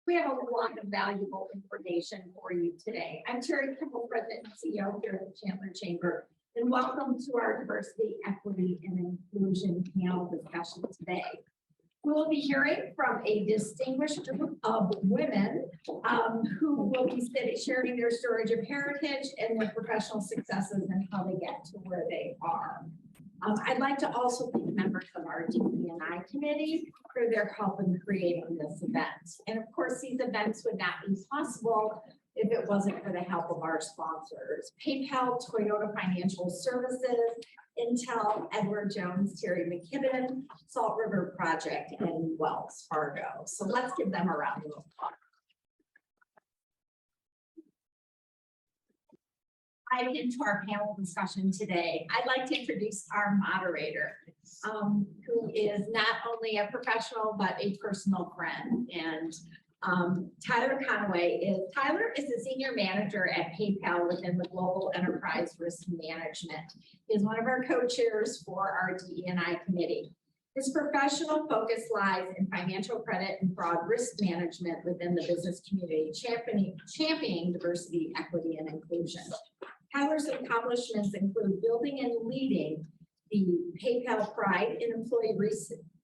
We have a lot of valuable information for you today. I'm Terry Kimball, President and CEO here at the Chandler Chamber, and welcome to our Diversity, Equity, and Inclusion panel discussion today. We will be hearing from a distinguished group of women who will be sharing their stories of heritage and their professional successes and how they get to where they are. I'd like to also thank members of our DE&I committee for their help in creating this event. And of course, these events would not be possible if it wasn't for the help of our sponsors: PayPal, Toyota Financial Services, Intel, Edward Jones, Terry McKibben, Salt River Project, and Wells Fargo. So let's give them a round of applause. Dive into our panel discussion today. I'd like to introduce our moderator, who is not only a professional, but a personal friend. And Conway is a senior manager at PayPal within the Global Enterprise Risk Management. He is one of our co-chairs for our DE&I committee. His professional focus lies in financial credit and fraud risk management within the business community, championing diversity, equity, and inclusion. Tyler's accomplishments include building and leading the PayPal Pride in Employee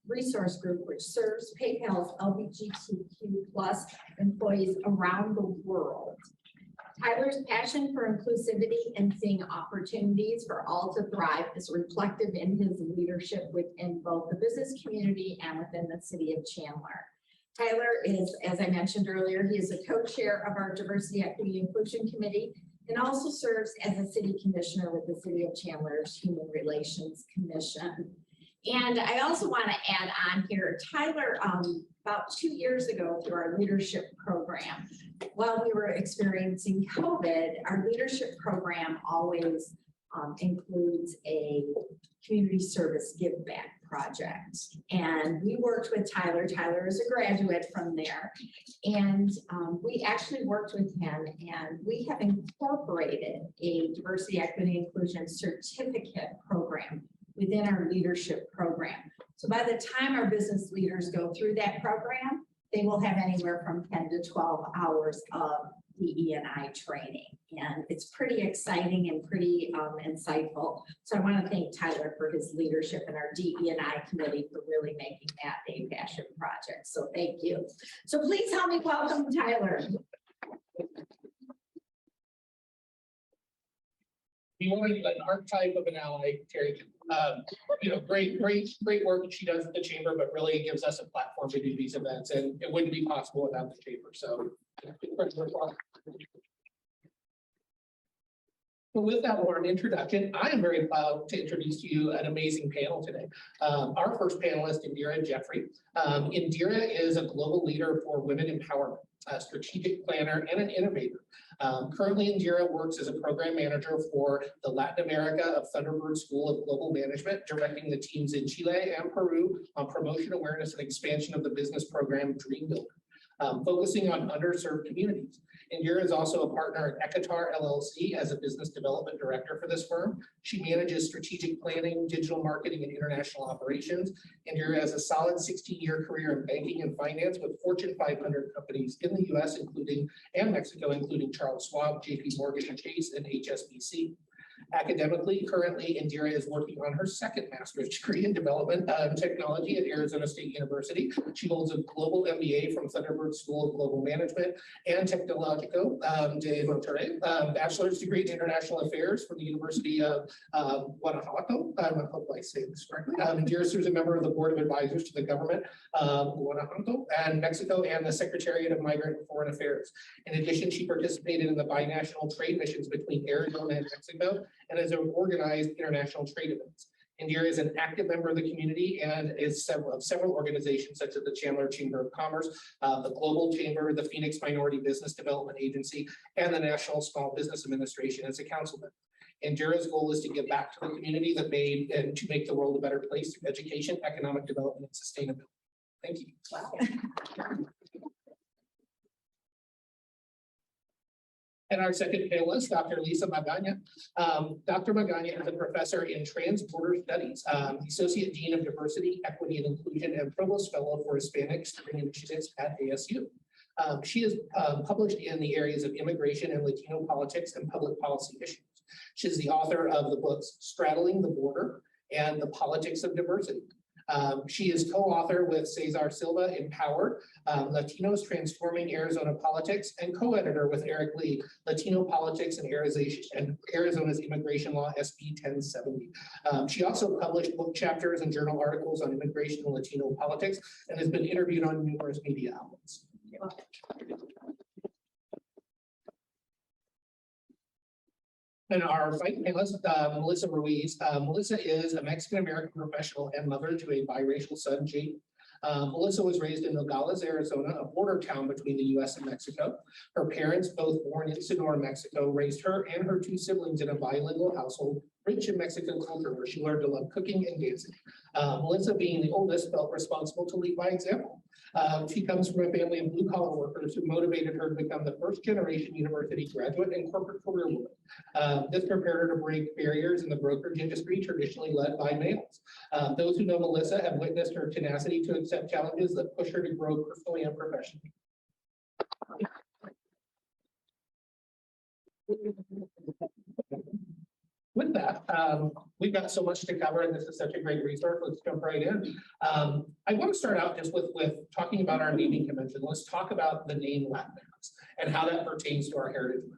Resource Group, which serves PayPal's LGBTQ+ employees around the world. Tyler's passion for inclusivity and seeing opportunities for all to thrive is reflective in his leadership within both the business community and within the city of Chandler. Tyler is, as I mentioned earlier, he is a co-chair of our Diversity, Equity, and Inclusion Committee, and also serves as a city commissioner with the City of Chandler's Human Relations Commission. And I also want to add on here, Tyler, about 2 years ago through our leadership program, while we were experiencing COVID, our leadership program always includes a community service give back project. And we worked with Tyler. Tyler is a graduate from there. And we actually worked with him, and we have incorporated a diversity, equity, inclusion certificate program within our leadership program. So by the time our business leaders go through that program, they will have anywhere from 10 to 12 hours of DE&I training. And it's pretty exciting and pretty insightful. So I want to thank Tyler for his leadership and our DE&I committee for really making that a passion project. So thank you. So please help me welcome Tyler. You want an archetype of an ally, Terry. Great work that she does at the chamber, but really gives us a platform to do these events, and it wouldn't be possible without the chamber. So with that warm introduction, I am very proud to introduce to you an amazing panel today. Our first panelist, Indira Jeffrey. Indira is a global leader for women empowerment, a strategic planner, and an innovator. Currently, Indira works as a program manager for the Latin America of Thunderbird School of Global Management, directing the teams in Chile and Peru on promotion, awareness, and expansion of the business program Dream Builder, focusing on underserved communities. Indira is also a partner at Ekatar LLC as a business development director for this firm. She manages strategic planning, digital marketing, and international operations. Indira has a solid 16-year career in banking and finance with Fortune 500 companies in the U.S. and Mexico, including Charles Schwab, JP Morgan Chase, and HSBC. Academically, currently, Indira is working on her second master's degree in development technology at Arizona State University. She holds a global MBA from Thunderbird School of Global Management and Tecnológico de Monterrey, bachelor's degree in international affairs from the University of Guanajuato. I hope I say this correctly. Indira serves as a member of the board of advisors to the government of Guanajuato and Mexico and the Secretariat of Migrant and Foreign Affairs. In addition, she participated in the binational trade missions between Arizona and Mexico, and has organized international trade events. Indira is an active member of the community and is several organizations such as the Chandler Chamber of Commerce, the Global Chamber, the Phoenix Minority Business Development Agency, and the National Small Business Administration as a councilman. Indira's goal is to give back to the community and to make the world a better place through education, economic development, and sustainability. Thank you. Wow. And our second panelist, Dr. Lisa Magaña. Dr. Magaña is a professor in Transborder Studies, Associate Dean of Diversity, Equity, and Inclusion, and Provost Fellow for Hispanic Study Initiatives at ASU. She is published in the areas of immigration and Latino politics and public policy issues. She's the author of the books Straddling the Border and The Politics of Diversity. She is co-author with Cesar Silva in Power, Latinos Transforming Arizona Politics, and co-editor with Eric Lee, Latino Politics and Arizona's Immigration Law, SB 1070. She also published book chapters and journal articles on immigration and Latino politics, and has been interviewed on numerous media outlets. And our fight panelist, Melissa Ruiz. Melissa is a Mexican-American professional and mother to a biracial son, Jake. Melissa was raised in Nogales, Arizona, a border town between the U.S. and Mexico. Her parents, both born in Sonora, Mexico, raised her and her two siblings in a bilingual household, rich in Mexican culture, where she learned to love cooking and dancing. Melissa, being the oldest, felt responsible to lead by example. She comes from a family of blue-collar workers who motivated her to become the first-generation university graduate and corporate career woman. This prepared her to break barriers in the brokerage industry traditionally led by males. Those who know Melissa have witnessed her tenacity to accept challenges that push her to grow personally and professionally. With that, we've got so much to cover, and this is such a great resource. Let's jump right in. I want to start out just with talking about our naming convention. Let's talk about the name Latinx and how that pertains to our heritage.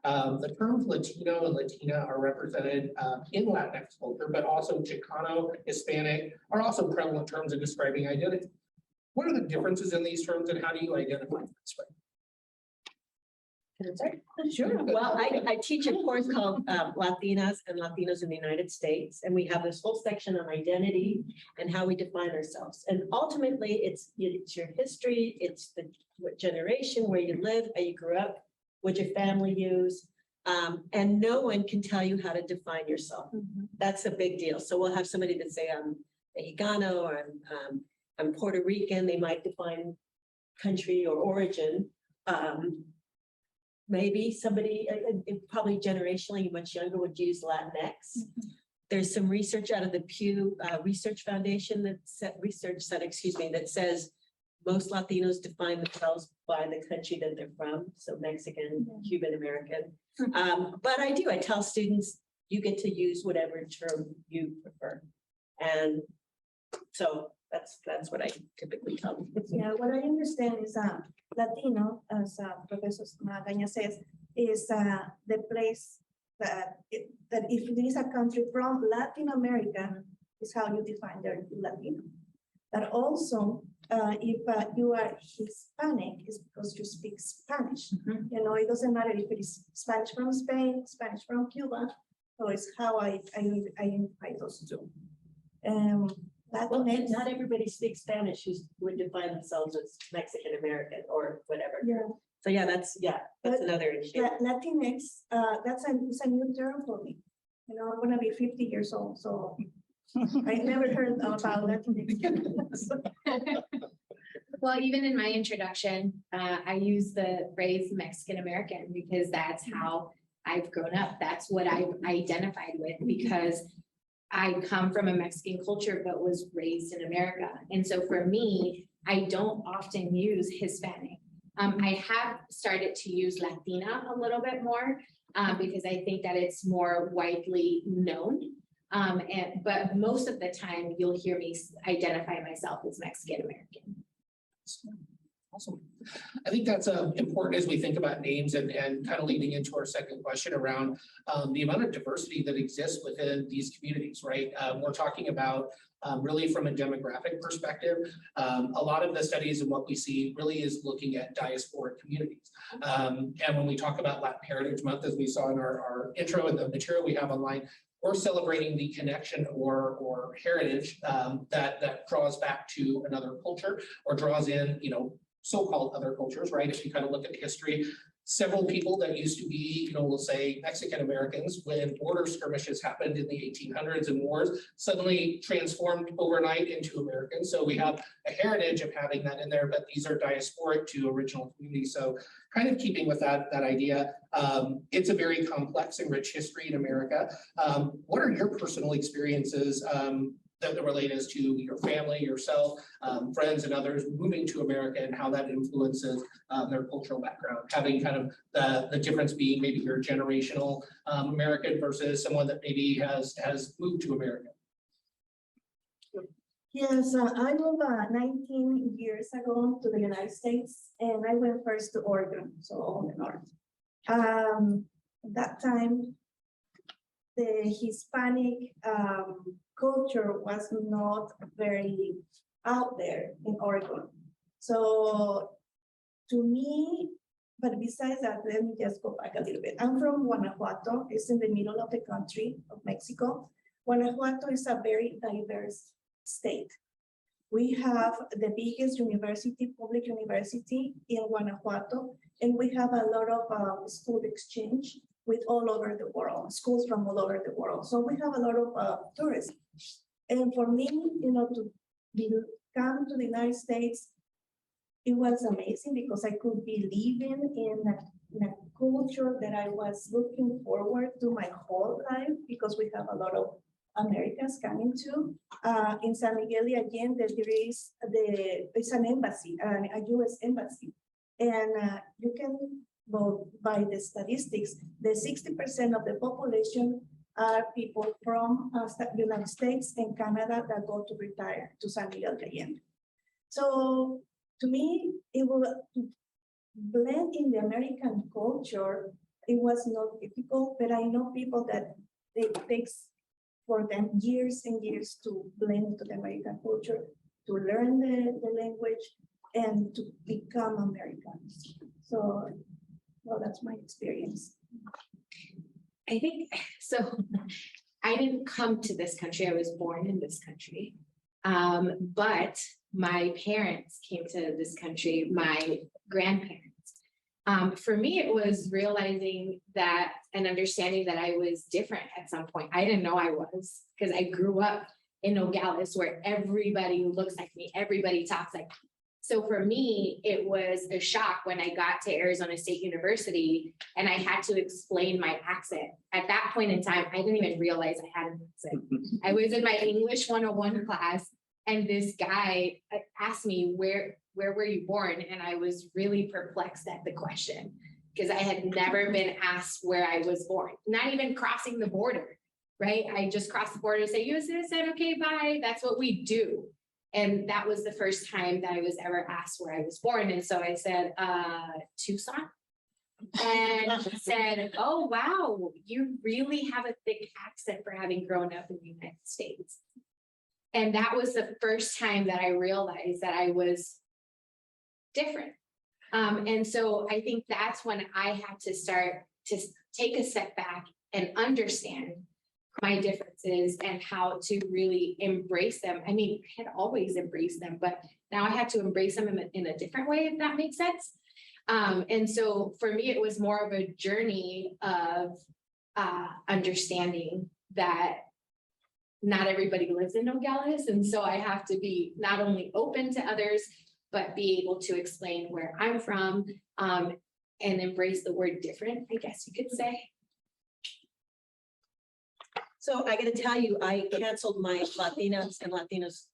The terms Latino and Latina are represented in Latinx culture, but also Chicano, Hispanic are also prevalent terms in describing identity. What are the differences in these terms, and how do you identify them this way? Sure. Well, I teach a course called Latinas and Latinos in the United States, and we have this whole section on identity and how we define ourselves. And ultimately, it's your history, it's what generation, where you live, how you grew up, what your family used, and no one can tell you how to define yourself. That's a big deal. So we'll have somebody that say I'm Mexicano or I'm Puerto Rican. They might define country or origin. Maybe somebody, probably generationally much younger, would use Latinx. There's some research out of the Pew Research Foundation that says most Latinos define themselves by the country that they're from, so Mexican, Cuban American. But I tell students, you get to use whatever term you prefer. And so that's what I typically tell them. Yeah, what I understand is Latino, as Professor Magaña says, is the place that if it is a country from Latin America, is how you define the Latino. But also, if you are Hispanic, it's because you speak Spanish. You know, it doesn't matter if it is Spanish from Spain, Spanish from Cuba. So it's how I identify those two. Well, not everybody speaks Spanish who would define themselves as Mexican American or whatever. Yeah. So that's another issue. Latinx, it's a new term for me. You know, I'm gonna be 50 years old, so I never heard about Latinx. Well, even in my introduction, I use the phrase Mexican American because that's how I've grown up. That's what I've identified with, because I come from a Mexican culture, but was raised in America. And so for me, I don't often use Hispanic. I have started to use Latina a little bit more because I think that it's more widely known. But most of the time, you'll hear me identify myself as Mexican American. Awesome. I think that's important as we think about names and kind of leading into our second question around the amount of diversity that exists within these communities, right? We're talking about really from a demographic perspective. A lot of the studies and what we see really is looking at diasporic communities. And when we talk about Latin Heritage Month, as we saw in our intro and the material we have online, we're celebrating the connection or heritage that draws back to another culture or draws in, so-called other cultures, right? If you kind of look at history, several people that used to be, we'll say Mexican Americans, when border skirmishes happened in the 1800s and wars, suddenly transformed overnight into Americans. So we have a heritage of having that in there, but these are diasporic to original communities. So kind of keeping with that idea, it's a very complex and rich history in America. What are your personal experiences that relates to your family, yourself, friends and others moving to America and how that influences their cultural background, having kind of the difference being maybe you're generational American versus someone that maybe has moved to America. Yes, I moved 19 years ago to the United States, and I went first to Oregon, so on the north. That time, the Hispanic culture was not very out there in Oregon. So to me, but besides that, let me just go back a little bit. I'm from Guanajuato. It's in the middle of the country of Mexico. Guanajuato is a very diverse state. We have the biggest university, public university in Guanajuato, and we have a lot of school exchange with all over the world, schools from all over the world. So we have a lot of tourists. And for me, to come to the United States, it was amazing because I could be living in a culture that I was looking forward to my whole life, because we have a lot of Americans coming to. In San Miguel de Allende, it's an embassy, a U.S. embassy. And you can go by the statistics, the 60% of the population are people from the United States and Canada that go to retire to San Miguel de Allende. So to me, it will blend in the American culture. It was not difficult, but I know people that it takes for them years and years to blend into the American culture, to learn the language, and to become Americans. So, well, that's my experience. I think so. I didn't come to this country. I was born in this country. But my parents came to this country, my grandparents. For me, it was realizing that and understanding that I was different at some point. I didn't know I was, because I grew up in Nogales where everybody looks like me, everybody talks like me. So for me, it was a shock when I got to Arizona State University and I had to explain my accent. At that point in time, I didn't even realize I had an accent. I was in my English 101 class and this guy asked me, where were you born? And I was really perplexed at the question because I had never been asked where I was born, not even crossing the border, right? I just crossed the border and say, you a citizen? Okay, bye. That's what we do. And that was the first time that I was ever asked where I was born. And so I said, Tucson. And he said, oh, wow, you really have a thick accent for having grown up in the United States. And that was the first time that I realized that I was different. And so I think that's when I had to start to take a step back and understand my differences and how to really embrace them. I mean, I had always embraced them, but now I had to embrace them in a different way, if that makes sense. And so for me, it was more of a journey of understanding that not everybody lives in Nogales. And so I have to be not only open to others, but be able to explain where I'm from and embrace the word different, I guess you could say. So I got to tell you, I canceled my Latinas and Latinos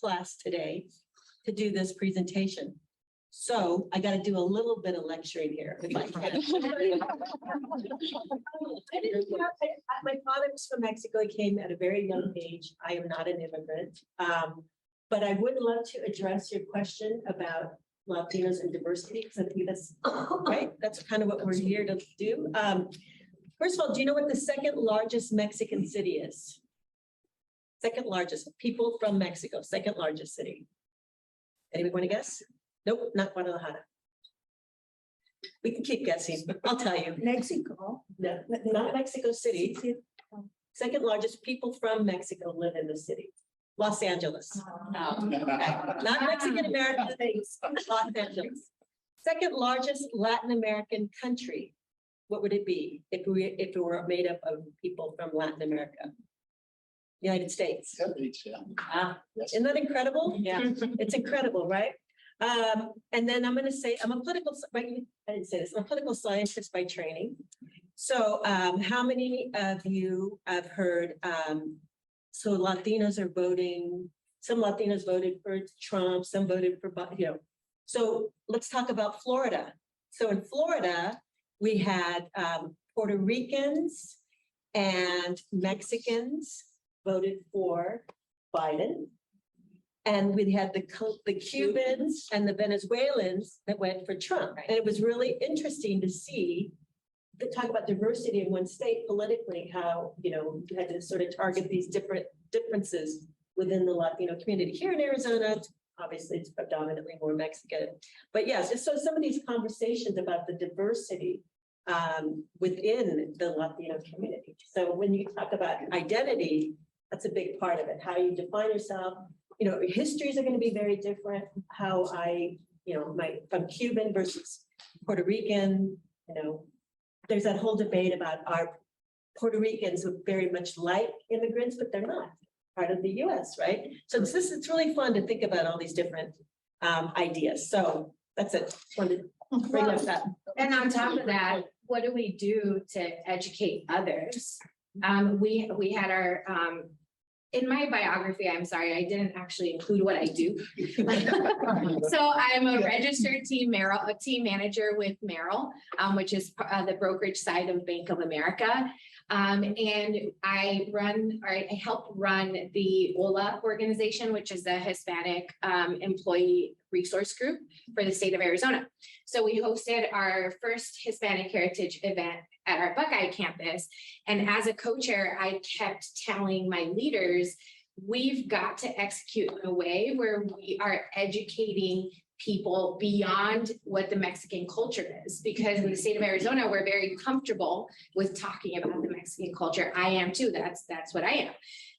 class today to do this presentation. So I got to do a little bit of lecturing here. If I can. My father was from Mexico. He came at a very young age. I am not an immigrant. But I would love to address your question about Latinos and diversity, because I think that's right. That's kind of what we're here to do. First of all, do you know what the second largest Mexican city is? Second largest, people from Mexico, second largest city. Anybody want to guess? Nope, not Guadalajara. We can keep guessing. I'll tell you. Mexico. No, not Mexico City. Second largest people from Mexico live in the city. Los Angeles. No. Not Mexican American things. Los Angeles. Second largest Latin American country. What would it be if it were made up of people from Latin America? United States. Isn't that incredible? Yeah, it's incredible, right? And then I'm going to say I'm a political. I didn't say this. I'm a political scientist by training. So, how many of you have heard So Latinos are voting, some Latinos voted for Trump, some voted for, So let's talk about Florida. So in Florida, we had Puerto Ricans and Mexicans voted for Biden. And we had the Cubans and the Venezuelans that went for Trump. And it was really interesting to see, to talk about diversity in one state politically, how, you had to sort of target these differences within the Latino community. Here in Arizona, obviously it's predominantly more Mexican. But yes, so some of these conversations about the diversity within the Latino community. So when you talk about identity, that's a big part of it, how you define yourself. Histories are going to be very different. How I'm Cuban versus Puerto Rican, there's that whole debate about our Puerto Ricans who very much like immigrants, but they're not part of the US, right? So it's really fun to think about all these different ideas. So that's it. Just wanted to bring up that. And on top of that, what do we do to educate others? We had our, in my biography, I'm sorry, I didn't actually include what I do. So I'm a registered team manager with Merrill, which is the brokerage side of Bank of America. And I help run the OLA organization, which is the Hispanic Employee Resource Group for the state of Arizona. So we hosted our first Hispanic Heritage event at our Buckeye campus. And as a co-chair, I kept telling my leaders, we've got to execute in a way where we are educating people beyond what the Mexican culture is, because in the state of Arizona, we're very comfortable with talking about the Mexican culture. I am too, that's what I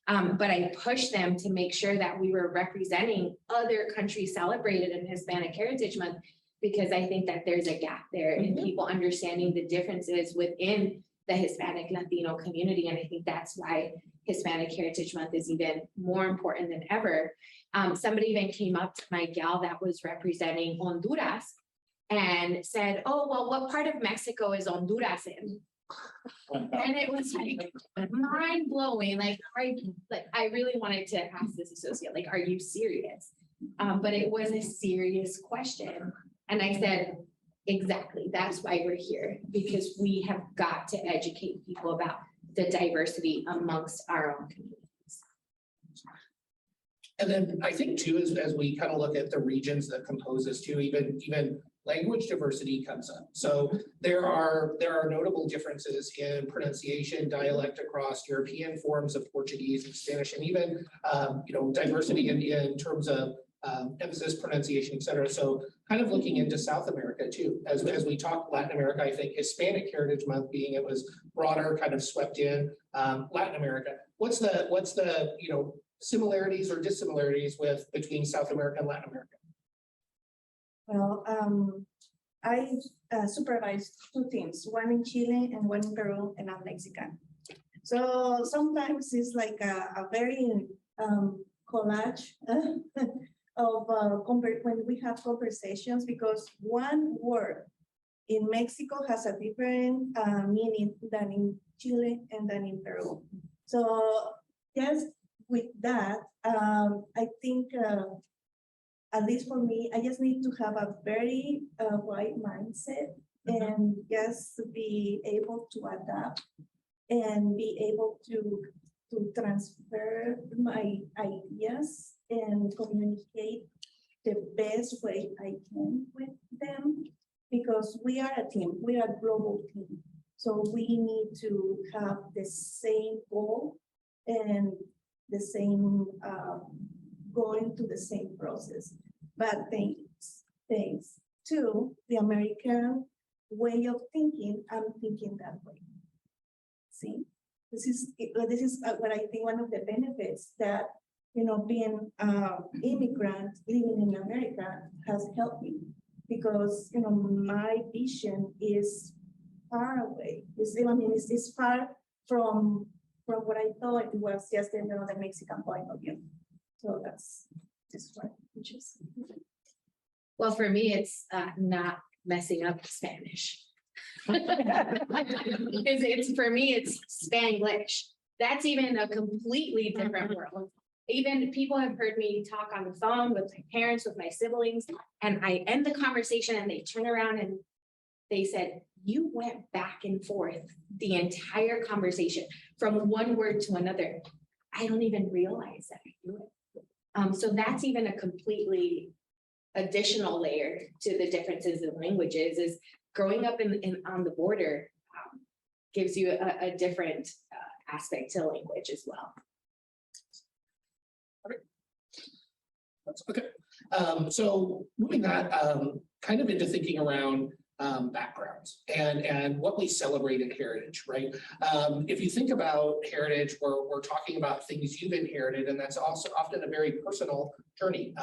am. But I pushed them to make sure that we were representing other countries celebrated in Hispanic Heritage Month, because I think that there's a gap there in people understanding the differences within the Hispanic Latino community. And I think that's why Hispanic Heritage Month is even more important than ever. Somebody even came up to my gal that was representing Honduras and said, oh, well, what part of Mexico is Honduras in? And it was like mind blowing. Like I really wanted to ask this associate, like, are you serious? But it was a serious question. And I said, exactly, that's why we're here, because we have got to educate people about the diversity amongst our own communities. And then I think too, as we kind of look at the regions that compose us too, even language diversity comes up. So there are notable differences in pronunciation, dialect across European forms of Portuguese and Spanish, and even diversity in terms of emphasis, pronunciation, et cetera. So kind of looking into South America too, as we talk Latin America, I think Hispanic Heritage Month being it was broader, kind of swept in Latin America. What's the similarities or dissimilarities between South America and Latin America? Well, I supervised two teams, one in Chile and one in Peru, and I'm Mexican. So sometimes it's like a very collage of when we have conversations, because one word in Mexico has a different meaning than in Chile and than in Peru. So yes, with that, I think at least for me, I just need to have a very wide mindset and just be able to adapt and be able to transfer my ideas and communicate the best way I can with them, because we are a team, we are a global team. So we need to have the same goal and the same, going to the same process. But thanks to the American way of thinking, I'm thinking that way. See? This is what I think one of the benefits that, being immigrant living in America has helped me, because, my vision is far away. It's far from what I thought it was just the Mexican point of view. So that's just what I just. Well, for me, it's not messing up Spanish. Because for me, it's Spanglish. that's even a completely different world. Even people have heard me talk on the phone with my parents, with my siblings, and I end the conversation and they turn around and they said, you went back and forth the entire conversation from one word to another. I don't even realize that I do it. So that's even a completely additional layer to the differences in languages, is growing up on the border gives you a different aspect to language as well. That's okay. So moving that kind of into thinking around backgrounds and what we celebrate in heritage, right? If you think about heritage, we're talking about things you've inherited, and that's also often a very personal journey.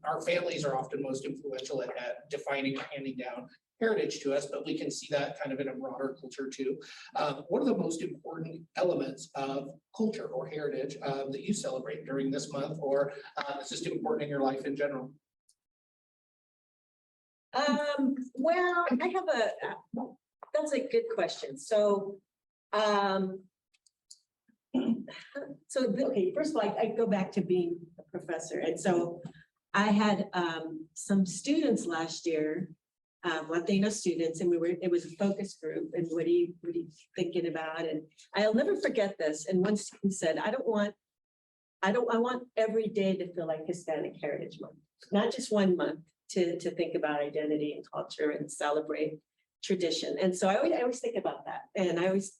Our families are often most influential at defining or handing down heritage to us, but we can see that kind of in a broader culture too. What are the most important elements of culture or heritage that you celebrate during this month, or is just important in your life in general? Well, I have that's a good question. So, okay, first of all, I go back to being a professor. And so I had some students last year, Latino students, and it was a focus group. And what are you thinking about? And I'll never forget this. And one student said, I want every day to feel like Hispanic Heritage Month, not just 1 month. To think about identity and culture and celebrate tradition. And so I always think about that. And I always,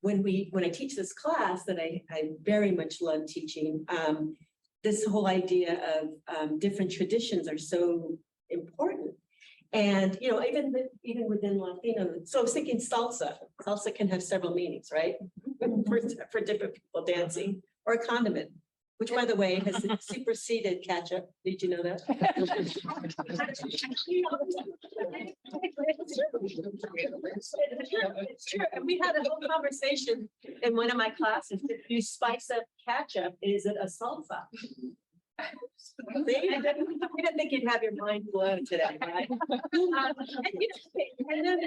when I teach this class that I very much love teaching, this whole idea of different traditions are so important. And, even within Latino, so I was thinking salsa. Salsa can have several meanings, right? for different people dancing, or a condiment, which, by the way, has superseded ketchup. Did you know that? It's true. And we had a whole conversation in one of my classes. If you spice up ketchup, is it a salsa? See, I didn't think you'd have your mind blown today, right? And then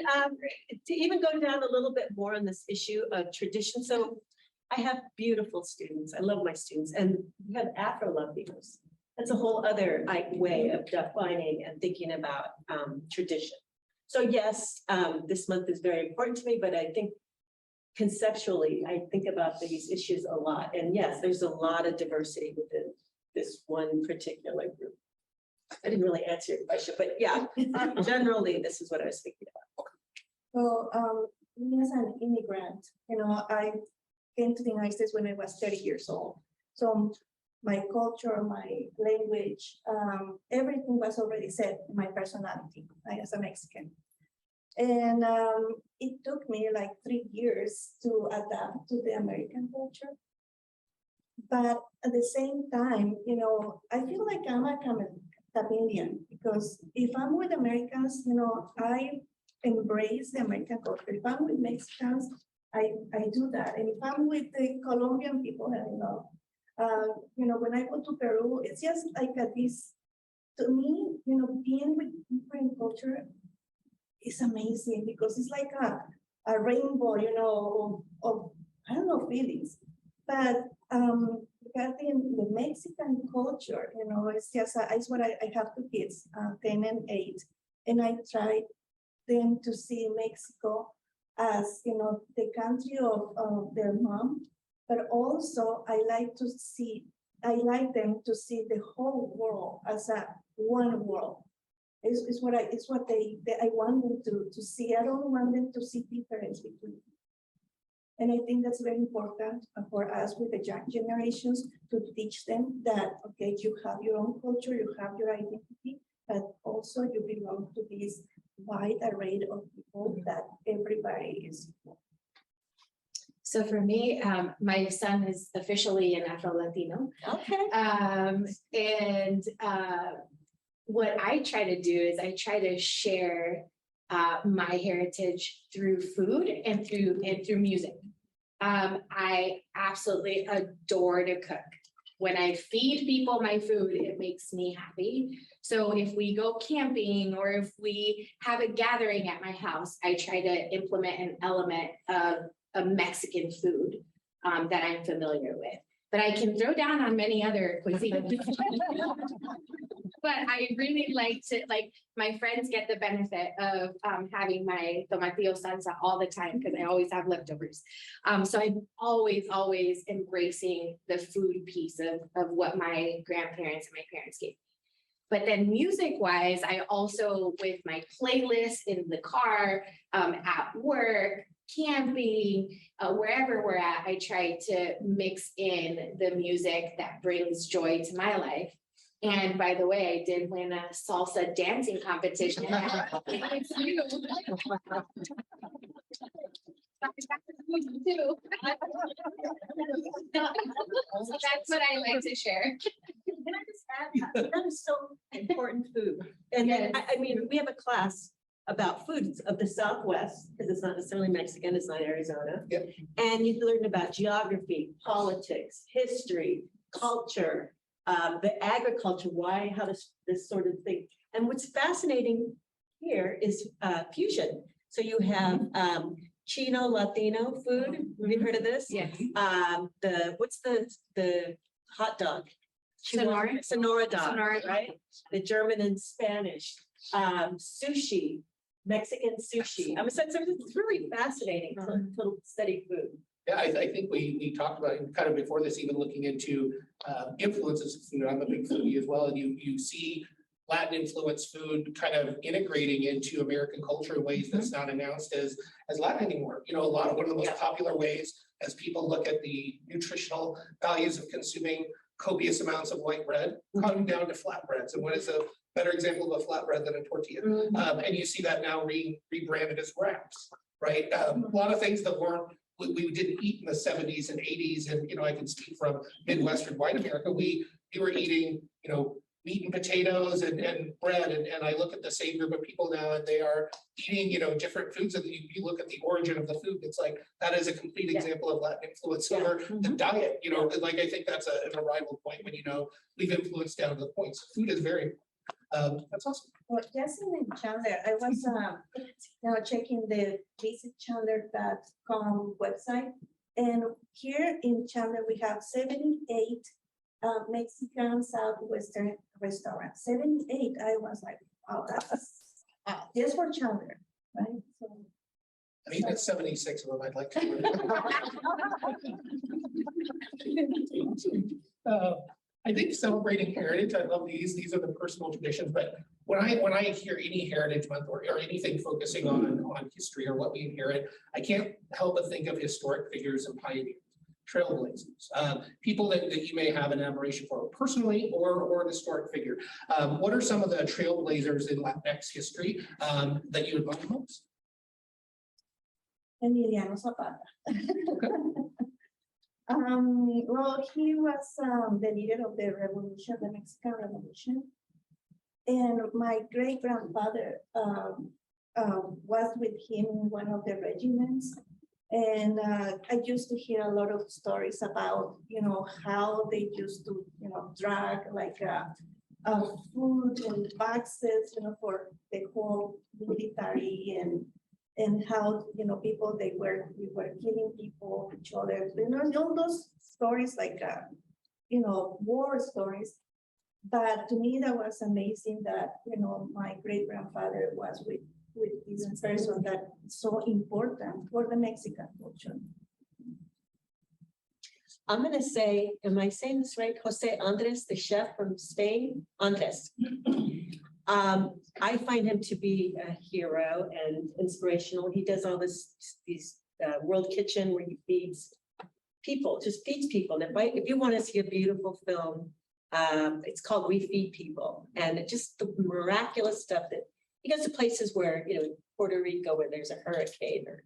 to even go down a little bit more on this issue of tradition. So I have beautiful students. I love my students, and we have Afro-Latinos. That's a whole other way of defining and thinking about tradition. So yes, this month is very important to me, but I think conceptually, I think about these issues a lot. And yes, there's a lot of diversity within this one particular group. I didn't really answer your question, but yeah, generally, this is what I was thinking about. So me as an immigrant, I came to the United States when I was 30 years old. So my culture, my language, everything was already set in my personality as a Mexican. And it took me like 3 years to adapt to the American culture. But at the same time, I feel like I'm a chameleon, because if I'm with Americans, I embrace the American culture. If I'm with Mexicans, I do that. And if I'm with the Colombian people, when I go to Peru, it's just like this, to me, being with different culture is amazing, because it's like a rainbow, of I don't know, feelings. But regarding the Mexican culture, it's just, it's what I have 2 kids, 10 and 8, and I try them to see Mexico as, the country of their mom, but also I like them to see the whole world as one world. It's what I want them to see. I don't want them to see difference between. And I think that's very important for us with the young generations, to teach them that, okay, you have your own culture, you have your identity, but also you belong to this wide array of people that everybody is. So for me, my son is officially an Afro-Latino. Okay. What I try to do is I try to share my heritage through food and through music. I absolutely adore to cook. When I feed people my food, it makes me happy. So if we go camping, or if we have a gathering at my house, I try to implement an element of a Mexican food that I'm familiar with. But I can throw down on many other cuisines. But I really like to, like, my friends get the benefit of having my tomatillo salsa all the time because I always have leftovers. So I'm always embracing the food piece of what my grandparents and my parents gave. But then music-wise, I also, with my playlist in the car, at work, camping, wherever we're at, I try to mix in the music that brings joy to my life. And by the way, I did win a salsa dancing competition. It's you. So that's what I like to share. Can I just add, that is so important food. And then, I mean, we have a class about foods of the Southwest, because it's not necessarily Mexican, it's not Arizona. Yep. And you learn about geography, politics, history, culture, the agriculture, why, how this sort of thing. And what's fascinating here is fusion. So you have Chino Latino food. Have you heard of this? Yes. What's the hot dog? Sonora dog, Sonora. right? The German and Spanish, sushi, Mexican sushi. I mean, so it's really fascinating to study food. Yeah, I think we talked about it kind of before this, even looking into influences of food. I'm a big foodie as well, and you see Latin influenced food kind of integrating into American culture in ways that's not announced as Latin anymore. You know, one of the most popular ways as people look at the nutritional values of consuming copious amounts of white bread, come down to flatbreads. And what is a better example of a flatbread than a tortilla? And you see that now rebranded as wraps, right? A lot of things that we didn't eat in the 70s and 80s. And, you know, I can speak from Midwestern white America. We were eating, you know, meat and potatoes and bread. And I look at the same group of people now and they are eating, you know, different foods. And you look at the origin of the food. It's like, that is a complete example of Latin influence over the diet, you know, like I think that's an arrival point when, you know, we've influenced down to the point. So food is very, that's awesome. Well, just in Chandler, I was checking the visitchandler.com website. And here in Chandler, we have 78 Mexican Southwestern restaurants. 78. I was like, wow, that's just for Chandler, right? So, I mean, that's 76 of them I'd like to. I think celebrating heritage, I love these. These are the personal traditions, but when I hear any Heritage Month or anything focusing on history or what we inherit, I can't help but think of historic figures and pioneers, trailblazers, people that you may have an admiration for personally or an historic figure. What are some of the trailblazers in Latinx history that you admire most? Emiliano Zapata. Well, he was the leader of the revolution, the Mexican Revolution. And my great grandfather was with him in one of the regiments. And I used to hear a lot of stories about, you know, how they used to, you know, drag like food and boxes, you know, for the whole military and how, you know, we were killing people, each other, you know, all those stories like, you know, war stories. But to me, that was amazing that, you know, my great grandfather was with this person that's so important for the Mexican culture. I'm going to say, am I saying this right? Jose Andres, the chef from Spain, Andres. I find him to be a hero and inspirational. He does all these World Kitchen where he feeds people, just feeds people. And if you want to see a beautiful film, it's called We Feed People. And it just the miraculous stuff that he goes to places where, you know, Puerto Rico, where there's a hurricane or,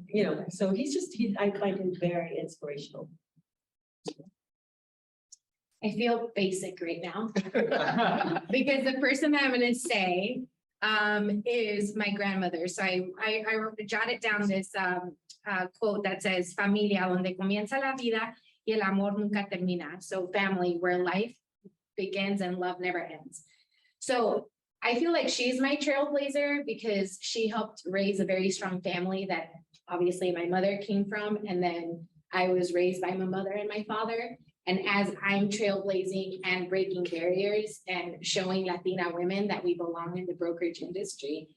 you know, so I find him very inspirational. I feel basic right now because the person that I'm going to say is my grandmother. So I jotted down this quote that says, "Familia, donde comienza la vida y el amor nunca termina." So family, where life begins and love never ends. So I feel like she's my trailblazer because she helped raise a very strong family that obviously my mother came from, and then I was raised by my mother and my father. And as I'm trailblazing and breaking barriers and showing Latina women that we belong in the brokerage industry,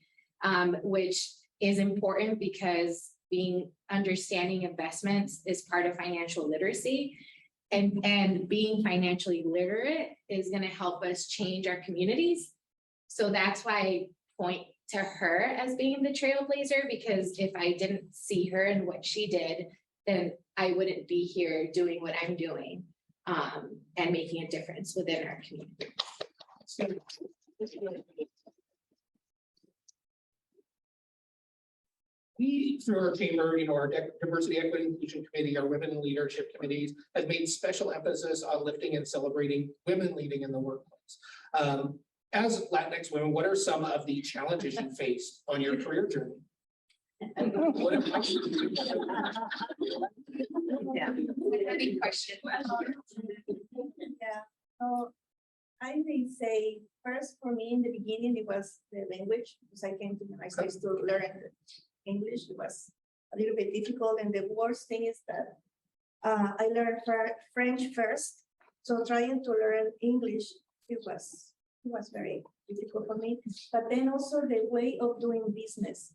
which is important because understanding investments is part of financial literacy. And being financially literate is going to help us change our communities. So that's why I point to her as being the trailblazer, because if I didn't see her and what she did, then I wouldn't be here doing what I'm doing and making a difference within our community. We, through our chamber, our diversity, equity, inclusion committee, our women in leadership committees, has made special emphasis on lifting and celebrating women leading in the workplace. As Latinx women, what are some of the challenges you faced on your career journey? What advice would you give? Good question. Yeah, so I may say first for me in the beginning, it was the language, because I came to the United States to learn English. It was a little bit difficult, and the worst thing is that I learned French first. So trying to learn English, it was very difficult for me. But then also the way of doing business.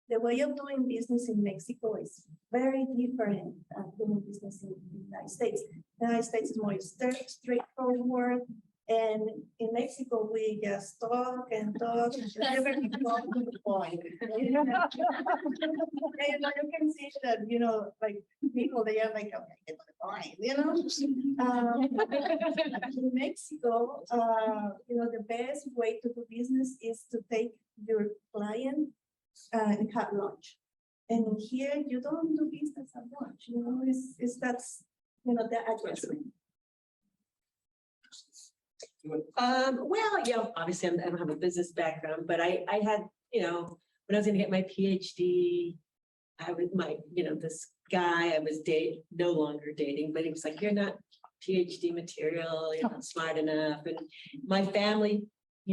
The way of doing business in Mexico is very different than doing business in the United States. The United States is more straightforward. And in Mexico, we just talk and talk and never get to the point. And you can see that, like people, they are like, okay, get to the point, In Mexico, the best way to do business is to take your client and have lunch. And here, you don't do business at lunch, that's the adjustment. Well, obviously I don't have a business background, but I had, when I was going to get my PhD, I was this guy I was no longer dating, but he was like, you're not PhD material, you're not smart enough. And my family,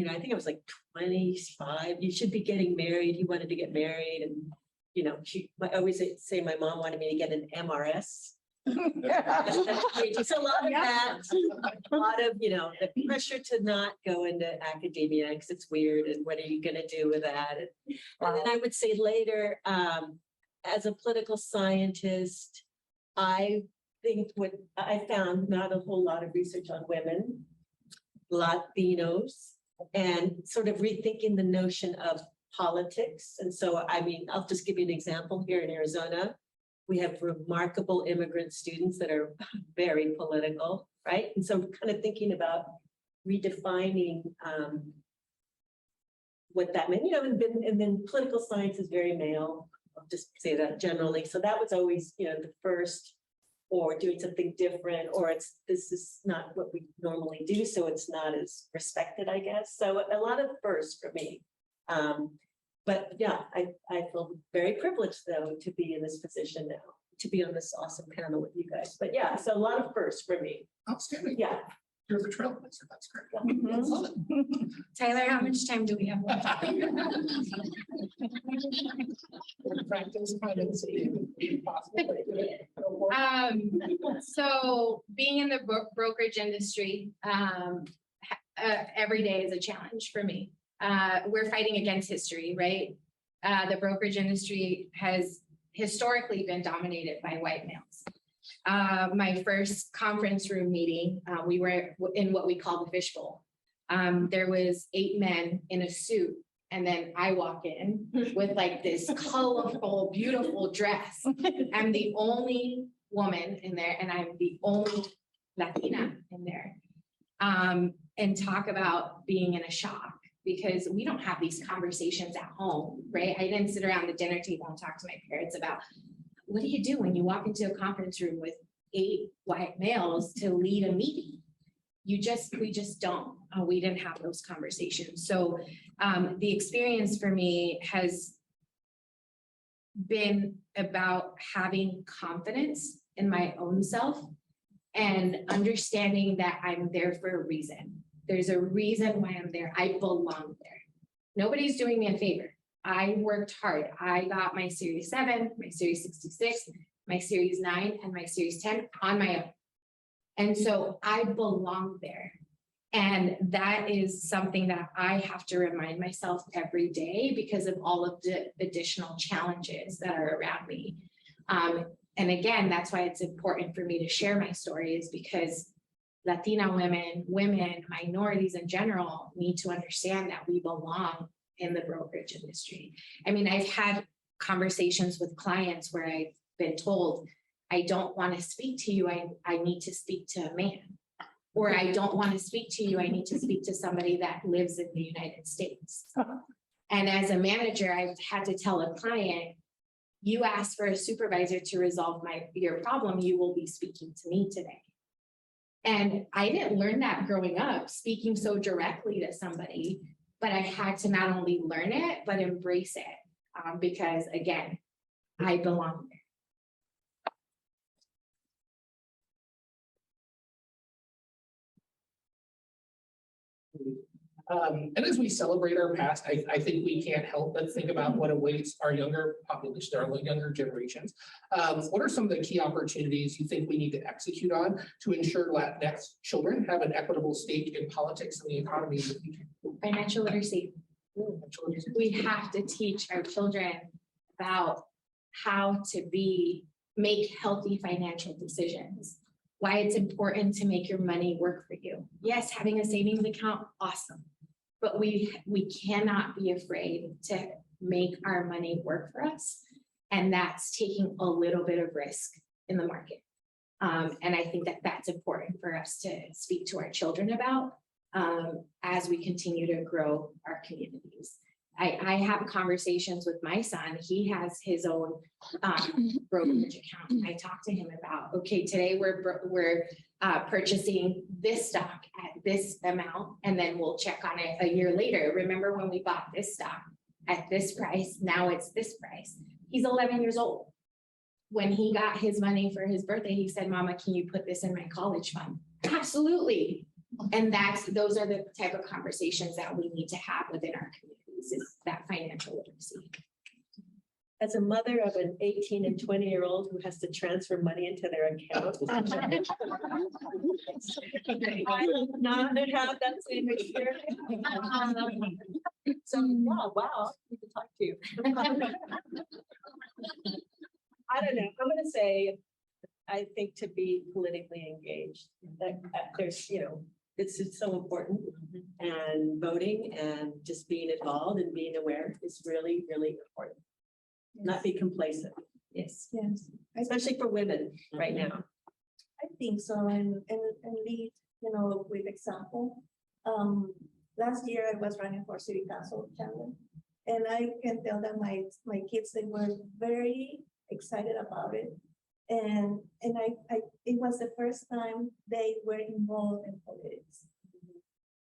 I think I was like 25, you should be getting married. He wanted to get married. And, I always say my mom wanted me to get an MRS. It's a lot of that, a lot of, the pressure to not go into academia because it's weird. And what are you going to do with that? And then I would say later, as a political scientist, I think what I found not a whole lot of research on women, Latinos, and sort of rethinking the notion of politics. And so, I'll just give you an example here in Arizona. We have remarkable immigrant students that are very political, right? And so kind of thinking about redefining what that meant, and then political science is very male. I'll just say that generally. So that was always, the first, or doing something different, or this is not what we normally do, so it's not as respected, I guess. So a lot of firsts for me. But yeah, I feel very privileged though to be in this position now, to be on this awesome panel with you guys. But yeah, so a lot of firsts for me. Outstanding. Yeah. You're the trailblazer. That's great. Mhm. I love it. Tyler, how much time do we have left? Practice privacy, if possible. So being in the brokerage industry, every day is a challenge for me. We're fighting against history, right? The brokerage industry has historically been dominated by white males. My first conference room meeting, we were in what we call the fishbowl. There was 8 men in a suit, and then I walk in with like this colorful, beautiful dress. I'm the only woman in there, and I'm the only Latina in there. And talk about being in a shock, because we don't have these conversations at home, right? I didn't sit around the dinner table and talk to my parents about, what do you do when you walk into a conference room with 8 white males to lead a meeting? We just don't. We didn't have those conversations. So the experience for me has been about having confidence in my own self and understanding that I'm there for a reason. There's a reason why I'm there. I belong there. Nobody's doing me a favor. I worked hard. I got my Series 7, my Series 66, my Series 9, and my Series 10 on my own. And so I belong there. And that is something that I have to remind myself every day because of all of the additional challenges that are around me. And again, that's why it's important for me to share my story, is because Latina women, minorities in general need to understand that we belong in the brokerage industry. I mean, I've had conversations with clients where I've been told, I don't want to speak to you. I need to speak to a man. Or I don't want to speak to you. I need to speak to somebody that lives in the United States. And as a manager, I've had to tell a client, you asked for a supervisor to resolve your problem, you will be speaking to me today. And I didn't learn that growing up, speaking so directly to somebody, but I had to not only learn it, but embrace it. Because again, I belong there. And as we celebrate our past, I think we can't help but think about what awaits our younger population, our younger generations. What are some of the key opportunities you think we need to execute on to ensure Latinx children have an equitable stake in politics and the economy in the future? Financial literacy. We have to teach our children about how to make healthy financial decisions, why it's important to make your money work for you. Yes, having a savings account, awesome. But we cannot be afraid to make our money work for us. And that's taking a little bit of risk in the market. And I think that that's important for us to speak to our children about as we continue to grow our communities. I have conversations with my son. He has his own brokerage account. I talk to him about, okay, today we're purchasing this stock at this amount, and then we'll check on it a year later. Remember when we bought this stock at this price? Now it's this price. He's 11 years old. When he got his money for his birthday, he said, Mama, can you put this in my college fund? Absolutely. And those are the type of conversations that we need to have within our communities, is that financial literacy. As a mother of an 18 and 20-year-old who has to transfer money into their account. I will not have that same experience. So, wow, I need to talk to you. I don't know, I'm gonna say, I think to be politically engaged, that there's, this is so important, and voting and just being involved and being aware is really, really important. Not be complacent. Yes. Yes, Especially for women right now. I think so, and lead, with example. Last year I was running for city council challenge, and I can tell that my kids, they were very excited about it. And it was the first time they were involved in politics.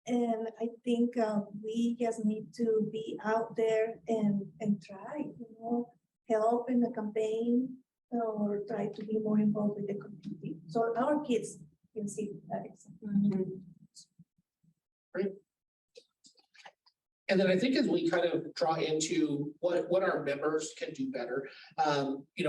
And I think we just need to be out there and try, help in the campaign, or try to be more involved with the community. So our kids can see that example. Great. And then I think as we kind of draw into what our members can do better,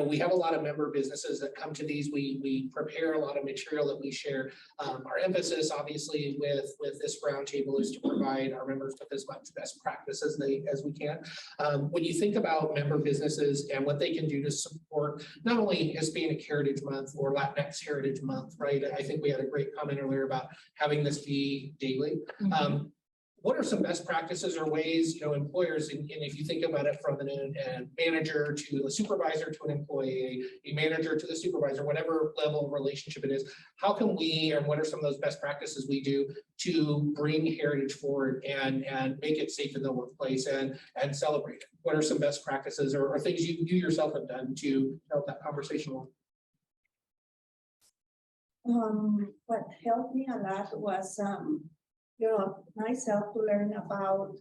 we have a lot of member businesses that come to these. We prepare a lot of material that we share. Our emphasis, obviously, with this roundtable is to provide our members with as much best practice as we can. When you think about member businesses and what they can do to support not only Hispanic Heritage Month or Latinx Heritage Month, right? I think we had a great comment earlier about having this be daily. What are some best practices or ways, employers, and if you think about it from a manager to a supervisor to an employee, a manager to the supervisor, whatever level of relationship it is, how can we, and what are some of those best practices we do to bring heritage forward and make it safe in the workplace and celebrate it? What are some best practices or things you yourself have done to help that conversation along? What helped me a lot was myself to learn about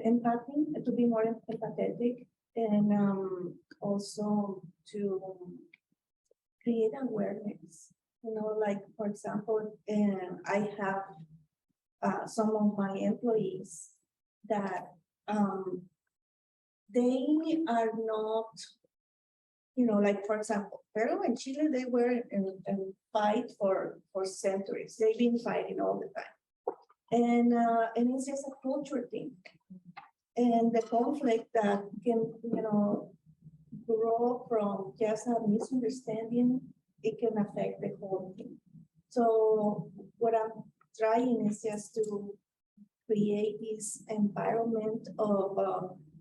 empathy, to be more empathetic, and also to create awareness You know, like, for example, I have some of my employees that they are not, you know, like, for example, Peru and Chile, they were in fight for centuries. They've been fighting all the time. And it's just a culture thing. And the conflict that can, you know, grow from just a misunderstanding, it can affect the whole thing. So what I'm trying is just to create this environment of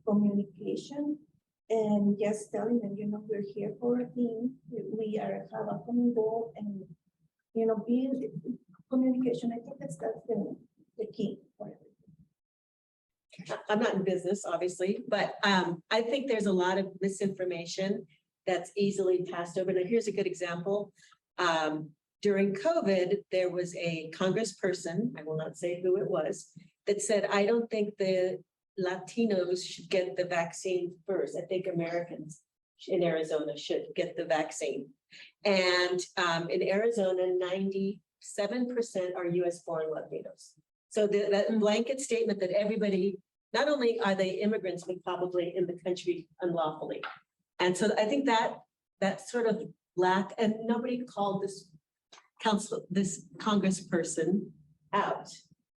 communication and just telling them, you know, we're here for a team. We have a common goal, and, you know, being communication. I think that's the key for it. I'm not in business, obviously, but I think there's a lot of misinformation that's easily passed over. Now, here's a good example. During COVID, there was a congressperson, I will not say who it was, that said, I don't think the Latinos should get the vaccine first. I think Americans in Arizona should get the vaccine. And in Arizona, 97% are US born Latinos. So that blanket statement that everybody, not only are they immigrants, but probably in the country unlawfully. And so I think that sort of lack, and nobody called this congressperson out.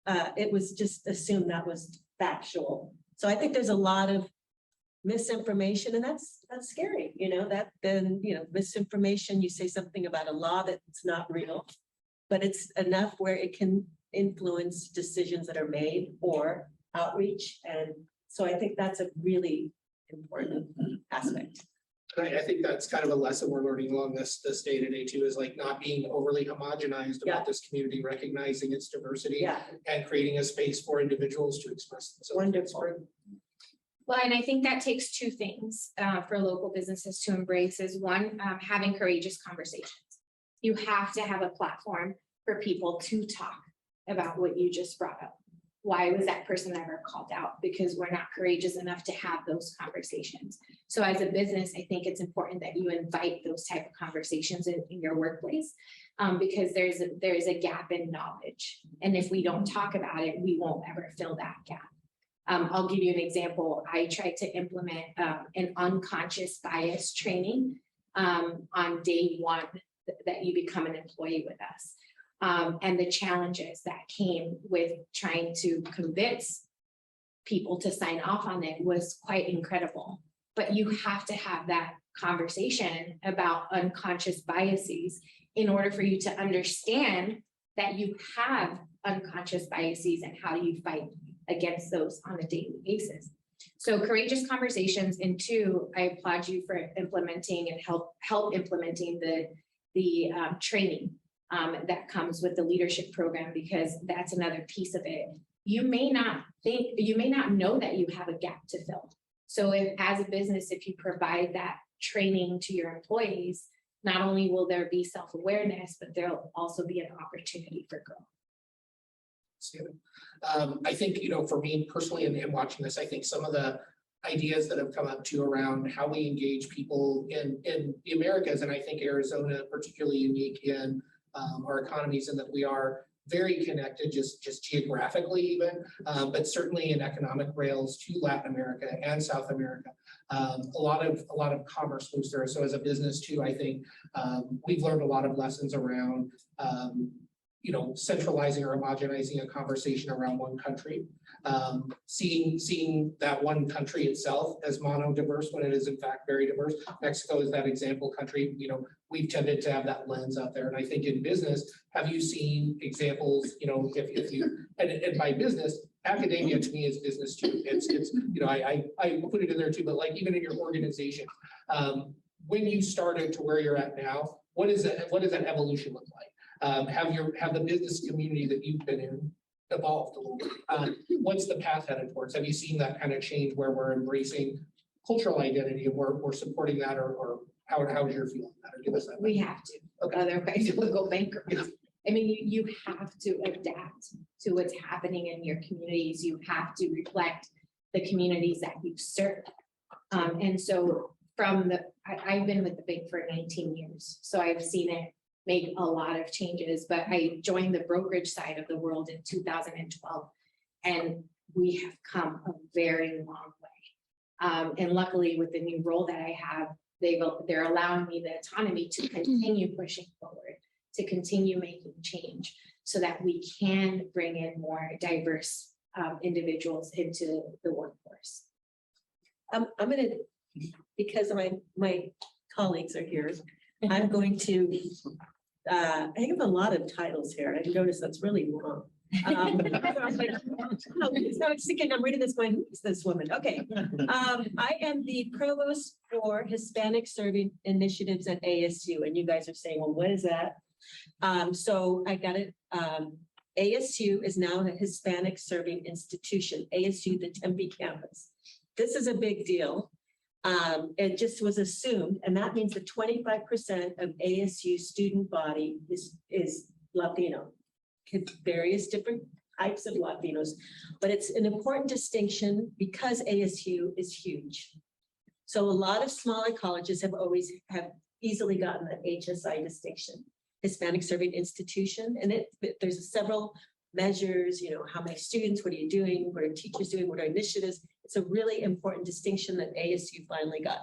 It was just assumed that was factual. So I think there's a lot of misinformation, and that's scary, you know, that then, you know, misinformation, you say something about a law that's not real, but it's enough where it can influence decisions that are made or outreach. And so I think that's a really important aspect. I think that's kind of a lesson we're learning along this day to day too, is like not being overly homogenized about this community, recognizing its diversity and creating a space for individuals to express themselves. Wonderful. Well, and I think that takes two things for local businesses to embrace is one, having courageous conversations. You have to have a platform for people to talk about what you just brought up. Why was that person ever called out? Because we're not courageous enough to have those conversations. So as a business, I think it's important that you invite those type of conversations in your workplace because there is a gap in knowledge. And if we don't talk about it, we won't ever fill that gap. I'll give you an example. I tried to implement an unconscious bias training on day one that you become an employee with us. And the challenges that came with trying to convince people to sign off on it was quite incredible. But you have to have that conversation about unconscious biases in order for you to understand that you have unconscious biases and how do you fight against those on a daily basis. So courageous conversations, and two, I applaud you for implementing and help implementing the training that comes with the leadership program, because that's another piece of it. You may not know that you have a gap to fill. So if, as a business, if you provide that training to your employees, not only will there be self-awareness, but there'll also be an opportunity for growth. I think, you know, for me personally, and watching this, I think some of the ideas that have come up too around how we engage people in the Americas, and I think Arizona particularly unique in our economies, and that we are very connected just geographically even, but certainly in economic rails to Latin America and South America. A lot of commerce moves there. So as a business too, I think we've learned a lot of lessons around you know, centralizing or homogenizing a conversation around one country, seeing that one country itself as monodiverse when it is in fact very diverse. Mexico is that example country. You know, we've tended to have that lens out there. And I think in business, have you seen examples, you know, if you, and by business, academia to me is business too. It's you know, I put it in there too, but like even in your organization, when you started to where you're at now, what does that evolution look like? Have the business community that you've been in evolved a little bit? What's the path headed towards? Have you seen that kind of change where we're embracing cultural identity and we're supporting that, or how is your feeling on that? Or give us that. We have to, okay. Otherwise we'll go bankrupt. Yeah. I mean, you have to adapt to what's happening in your communities. You have to reflect the communities that you serve. And so I've been with the bank for 19 years, so I've seen it make a lot of changes, but I joined the brokerage side of the world in 2012. And we have come a very long way. And luckily with the new role that I have, they're allowing me the autonomy to continue pushing forward, to continue making change so that we can bring in more diverse individuals into the workforce. I'm gonna, because my colleagues are here, I'm going to, I have a lot of titles here. I noticed that's really long. So I'm thinking, I'm reading this going, who's this woman? Okay. I am the provost for Hispanic Serving Initiatives at ASU. And you guys are saying, well, what is that? So I got it. ASU is now a Hispanic Serving Institution, ASU, the Tempe campus. This is a big deal. It just was assumed, and that means that 25% of ASU student body is Latino. Various different types of Latinos, but it's an important distinction because ASU is huge. So a lot of smaller colleges have easily gotten the HSI distinction, Hispanic Serving Institution, and there's several measures, you know, how many students, what are you doing, what are teachers doing, what are initiatives. It's a really important distinction that ASU finally got.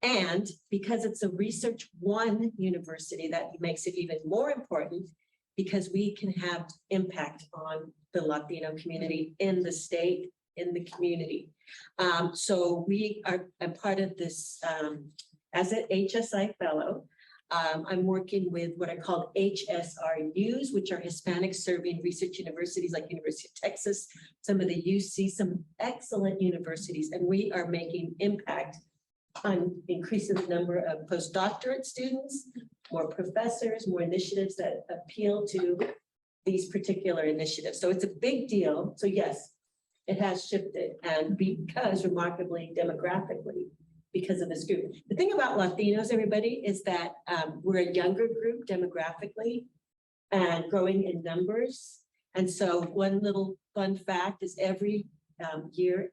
And because it's a Research One university, that makes it even more important because we can have impact on the Latino community in the state, in the community. So we are a part of this as an HSI fellow. I'm working with what are called HSRUs, which are Hispanic Serving Research Universities like University of Texas, some of the UC, some excellent universities, and we are making impact on increasing the number of postdoctorate students, more professors, more initiatives that appeal to these particular initiatives. So it's a big deal. So yes, it has shifted, and because remarkably demographically, because of this group. The thing about Latinos, everybody, is that we're a younger group demographically and growing in numbers. And so one little fun fact is every year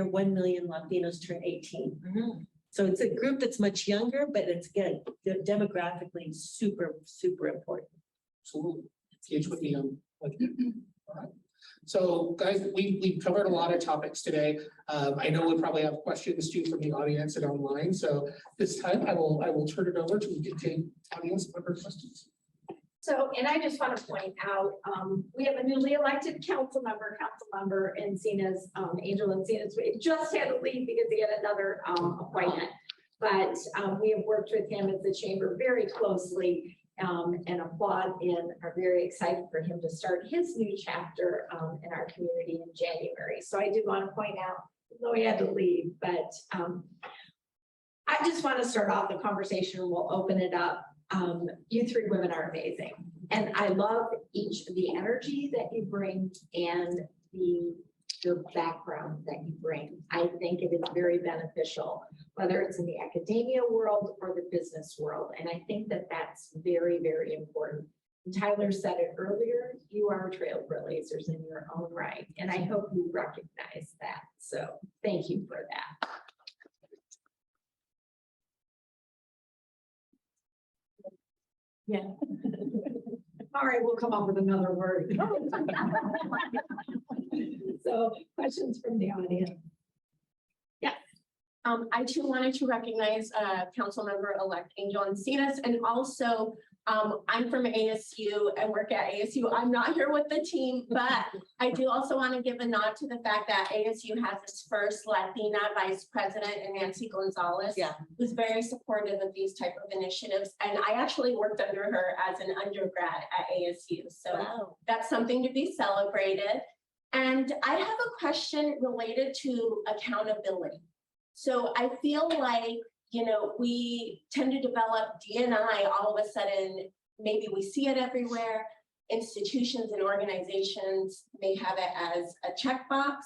1 million Latinos turn 18. Mm-hmm. So it's a group that's much younger, but it's again demographically super, super important. Absolutely. It's huge with the all right. So guys, we've covered a lot of topics today. I know we probably have questions too from the audience and online. So this time I will turn it over to take audience member questions. So, and I just want to point out, we have a newly elected council member, Encina's, Angel Encina's, just had to leave because he had another appointment. But we have worked with him as the chamber very closely and applaud and are very excited for him to start his new chapter in our community in January. So I did want to point out, though he had to leave, but I just want to start off the conversation and we'll open it up. You three women are amazing. And I love the energy that you bring and your background that you bring. I think it is very beneficial, whether it's in the academia world or the business world. And I think that that's very, very important. And Tyler said it earlier, you are trailblazers in your own right. And I hope you recognize that. So thank you for that. Yeah. All right, we'll come up with another word. So questions from the audience. Yes. I too wanted to recognize Councilmember-elect Angel Encinas, and also I'm from ASU and work at ASU. I'm not here with the team, but I do also want to give a nod to the fact that ASU has its first Latina vice president, and Nancy Gonzalez, who's very supportive of these type of initiatives. And I actually worked under her as an undergrad at ASU. So that's something to be celebrated. And I have a question related to accountability. So I feel like, you know, we tend to develop DE&I all of a sudden, maybe we see it everywhere. Institutions and organizations may have it as a checkbox,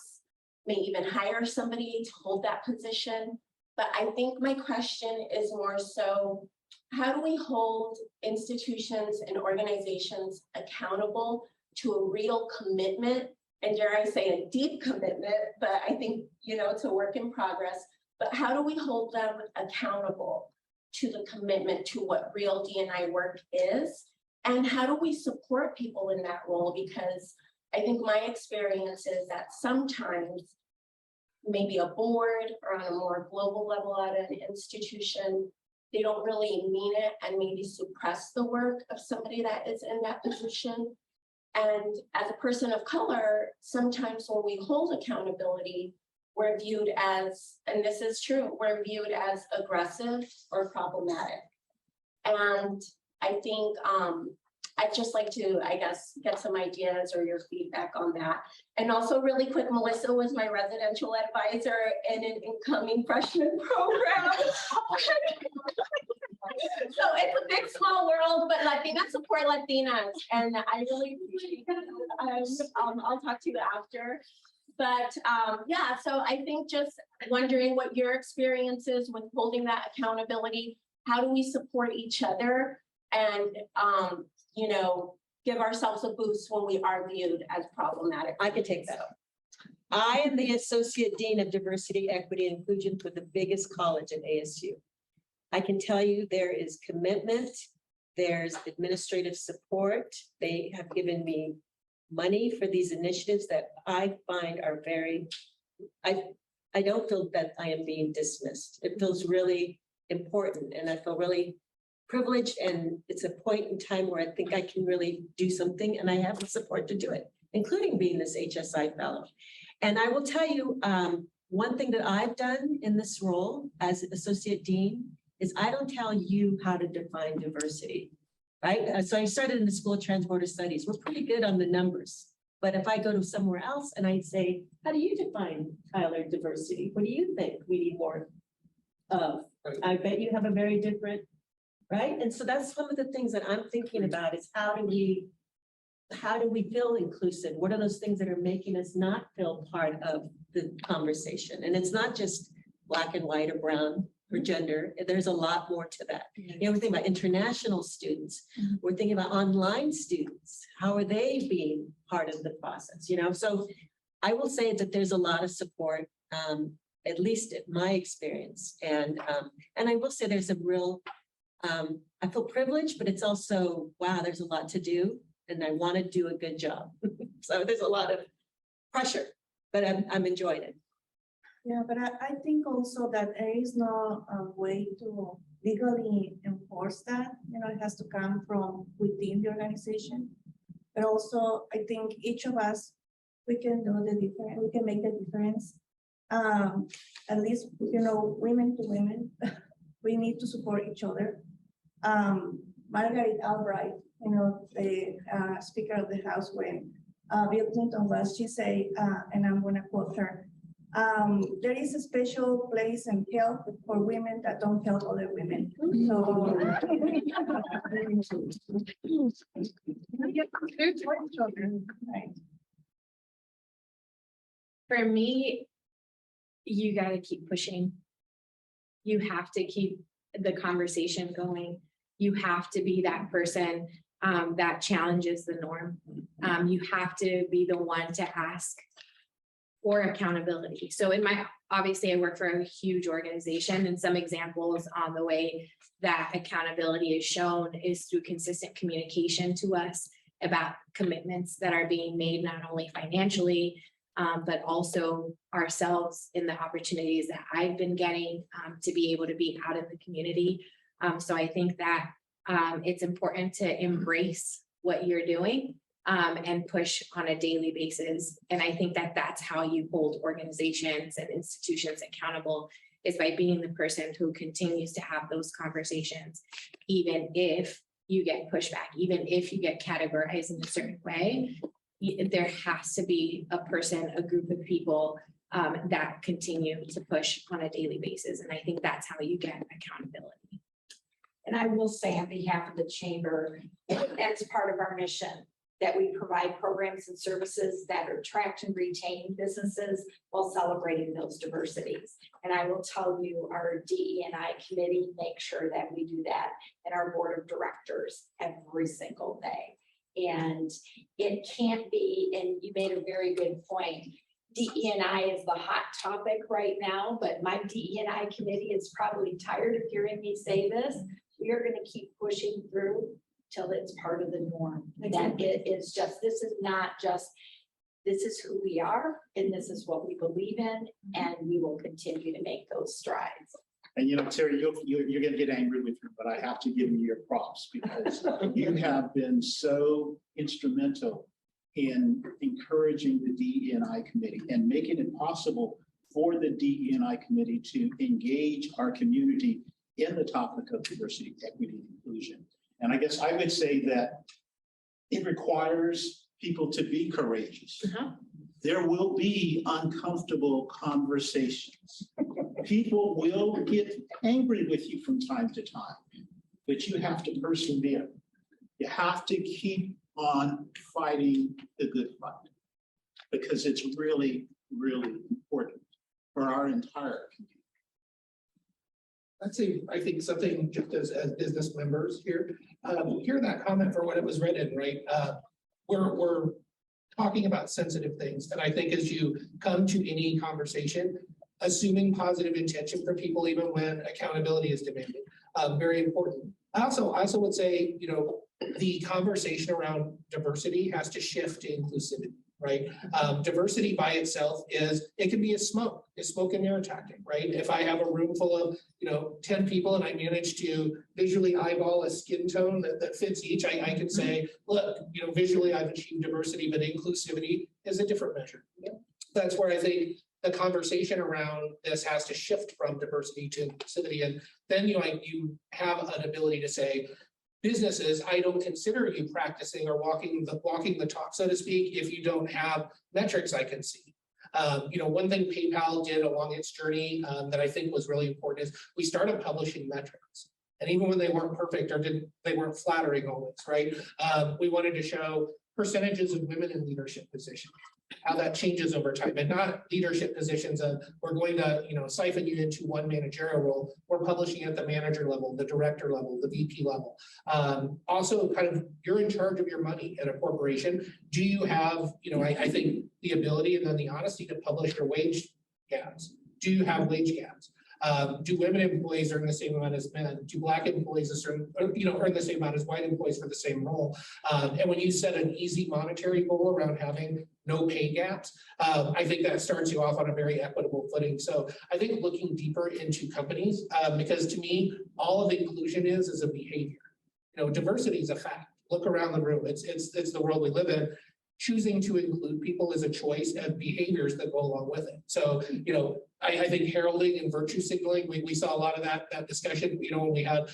may even hire somebody to hold that position. But I think my question is more so, how do we hold institutions and organizations accountable to a real commitment? And dare I say a deep commitment, but I think, you know, it's a work in progress. But how do we hold them accountable to the commitment to what real D&I work is? And how do we support people in that role? Because I think my experience is that sometimes maybe a board or on a more global level at an institution, they don't really mean it and maybe suppress the work of somebody that is in that position. And as a person of color, sometimes when we hold accountability, we're viewed as, and this is true, we're viewed as aggressive or problematic. And I think I'd just like to, I guess, get some ideas or your feedback on that. And also really quick, Melissa was my residential advisor in an incoming freshman program. So it's a big, small world, but Latinas support Latinas. And I really appreciate it. I'll talk to you after. But yeah, so I think just wondering what your experience is with holding that accountability. How do we support each other and, you know, give ourselves a boost when we are viewed as problematic? I can take that. I am the Associate Dean of Diversity, Equity, and Inclusion for the biggest college at ASU. I can tell you there is commitment, there's administrative support. They have given me money for these initiatives that I find are very, I don't feel that I am being dismissed. It feels really important and I feel really privileged, and it's a point in time where I think I can really do something and I have the support to do it, including being this HSI fellow. And I will tell you, one thing that I've done in this role as Associate Dean is I don't tell you how to define diversity, right? So I started in the School of Transborder Studies. We're pretty good on the numbers. But if I go to somewhere else and I say, how do you define, Tyler, diversity? What do you think we need more of? I bet you have a very different, right? And so that's one of the things that I'm thinking about is how do we feel inclusive? What are those things that are making us not feel part of the conversation? And it's not just black and white or brown or gender. There's a lot more to that. You know, we're thinking about international students. We're thinking about online students. How are they being part of the process? You know, so I will say that there's a lot of support, at least in my experience. And I will say there's a real, I feel privileged, but it's also, wow, there's a lot to do and I want to do a good job. So there's a lot of pressure, but I'm enjoying it. Yeah, but I think also that there is no way to legally enforce that. You know, it has to come from within the organization. But also, I think each of us, we can do the difference. We can make the difference. At least, you know, women to women, we need to support each other. Margaret Albright, you know, the Speaker of the House when Bill Clinton was, she said, and I'm going to quote her, there is a special place and help for women that don't help other women. So For me, you got to keep pushing. You have to keep the conversation going. You have to be that person that challenges the norm. You have to be the one to ask for accountability. So obviously I work for a huge organization, and some examples on the way that accountability is shown is through consistent communication to us about commitments that are being made, not only financially, but also ourselves in the opportunities that I've been getting to be able to be out in the community. So I think that it's important to embrace what you're doing and push on a daily basis. And I think that that's how you hold organizations and institutions accountable, is by being the person who continues to have those conversations, even if you get pushback, even if you get categorized in a certain way. There has to be a person, a group of people that continue to push on a daily basis. And I think that's how you get accountability. And I will say on behalf of the chamber, as part of our mission, that we provide programs and services that attract and retain businesses while celebrating those diversities. And I will tell you, our DE&I committee makes sure that we do that, and our board of directors every single day. And it can't be, and you made a very good point, DE&I is the hot topic right now, but my DE&I committee is probably tired of hearing me say this. We are gonna keep pushing through till it's part of the norm. That it is just, this is not just, this is who we are and this is what we believe in, and we will continue to make those strides. And Terry, you're gonna get angry with me, but I have to give you your props because you have been so instrumental in encouraging the DE&I committee and making it possible for the DE&I committee to engage our community in the topic of diversity, equity, and inclusion. And I guess I would say that it requires people to be courageous. There will be uncomfortable conversations. People will get angry with you from time to time, but you have to persevere. You have to keep on fighting the good fight because it's really, really important for our entire community. I think something just as business members here, hear that comment for what it was written, right? We're talking about sensitive things. And I think as you come to any conversation, assuming positive intention from people, even when accountability is demanded, very important. I also would say, the conversation around diversity has to shift to inclusivity, right? Diversity by itself it can be a smoke and mirror tactic, right? If I have a room full of, 10 people and I manage to visually eyeball a skin tone that fits each, I can say, look, visually I've achieved diversity, but inclusivity is a different measure. That's where I think the conversation around this has to shift from diversity to inclusivity. And then you have an ability to say, businesses, I don't consider you practicing or walking the talk, so to speak, if you don't have metrics I can see. One thing PayPal did along its journey that I think was really important is we started publishing metrics. And even when they weren't perfect or they weren't flattering always, right? We wanted to show percentages of women in leadership positions, how that changes over time, and not leadership positions of we're going to siphon you into one managerial role. We're publishing at the manager level, the director level, the VP level. Also kind of you're in charge of your money at a corporation. Do you have, I think the ability and then the honesty to publish your wage gaps? Do you have wage gaps? Do women employees earn the same amount as men? Do Black employees earn the same amount as white employees for the same role? And when you set an easy monetary goal around having no pay gaps, I think that starts you off on a very equitable footing. So I think looking deeper into companies, because to me, all of inclusion is a behavior. Diversity is a fact. Look around the room. It's the world we live in. Choosing to include people is a choice and behaviors that go along with it. So, I think heralding and virtue signaling, we saw a lot of that discussion, when we had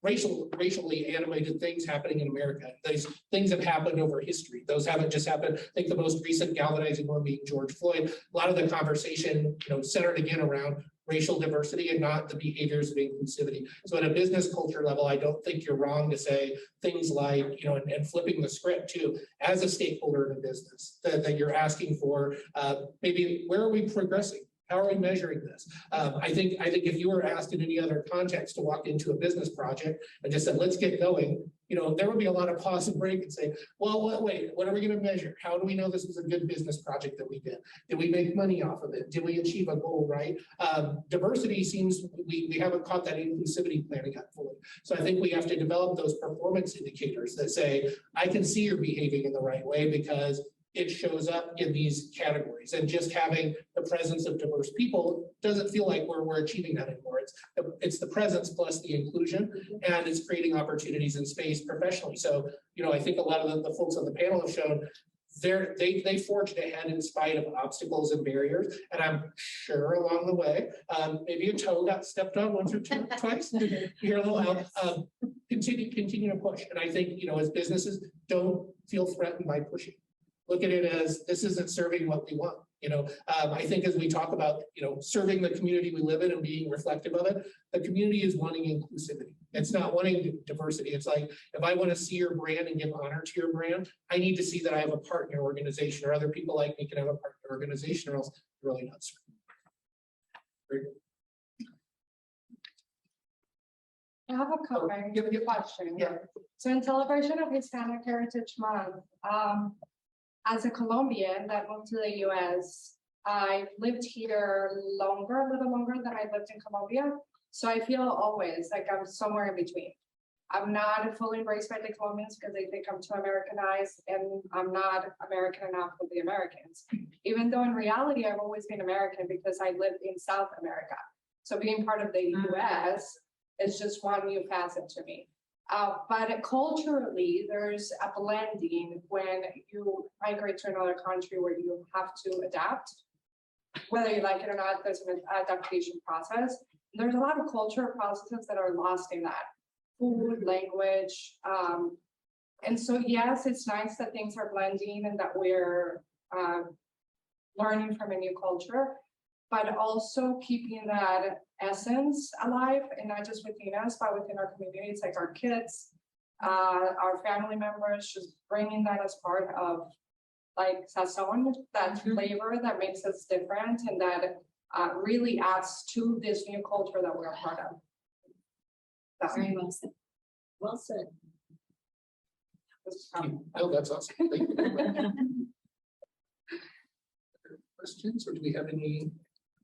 racially animated things happening in America. These things have happened over history. Those haven't just happened. I think the most recent galvanizing one being George Floyd. A lot of the conversation, centered again around racial diversity and not the behaviors of inclusivity. So at a business culture level, I don't think you're wrong to say things like, and flipping the script too, as a stakeholder in a business, that you're asking for, maybe where are we progressing? How are we measuring this? I think if you were asked in any other context to walk into a business project and just said, let's get going, there would be a lot of pause and break and say, well, wait, what are we going to measure? How do we know this was a good business project that we did? Did we make money off of it? Did we achieve a goal, right? Diversity seems, we haven't caught that inclusivity planning yet fully. So I think we have to develop those performance indicators that say, I can see you're behaving in the right way because it shows up in these categories, and just having the presence of diverse people doesn't feel like we're achieving that anymore. It's the presence plus the inclusion, and it's creating opportunities in space professionally. So, I think a lot of the folks on the panel have shown they forged ahead in spite of obstacles and barriers. And I'm sure along the way, maybe a toe got stepped on once or twice. You're a little out. Continue to push. And I think, as businesses, don't feel threatened by pushing. Look at it as this isn't serving what we want. I think as we talk about, serving the community we live in and being reflective of it, the community is wanting inclusivity. It's not wanting diversity. It's like, if I want to see your brand and give honor to your brand, I need to see that I have a partner organization or other people like me can have a partner organization, or else I'm really not serving. Very good. I have a comment. Give me a question. Yeah. So in celebration of Hispanic Heritage Month, as a Colombian that moved to the US, I've lived here a little longer than I lived in Colombia. So I feel always like I'm somewhere in between. I'm not fully embraced by the Colombians because they think I'm too Americanized, and I'm not American enough with the Americans. Even though in reality, I've always been American because I lived in South America. So being part of the US is just one new facet to me. But culturally, there's a blending when you migrate to another country where you have to adapt. Whether you like it or not, there's an adaptation process. There's a lot of cultural processes that are lost in that. Food, language. And so, yes, it's nice that things are blending and that we're learning from a new culture, but also keeping that essence alive, and not just within us, but within our communities, like our kids, our family members, just bringing that as part of like sazon, that flavor that makes us different and that really adds to this new culture that we're a part of. Very well said. Well said. Oh, that's awesome. Thank you very much. Questions, or do we have any?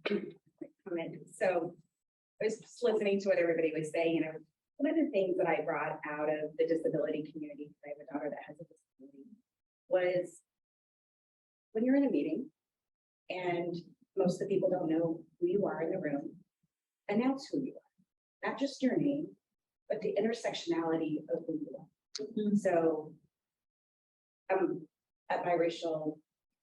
Comment. So I was just listening to what everybody was saying, and one of the things that I brought out of the disability community, because I have a daughter that has a disability, was when you're in a meeting and most of the people don't know who you are in the room, announce who you are, not just your name, but the intersectionality of who you are. So I'm a biracial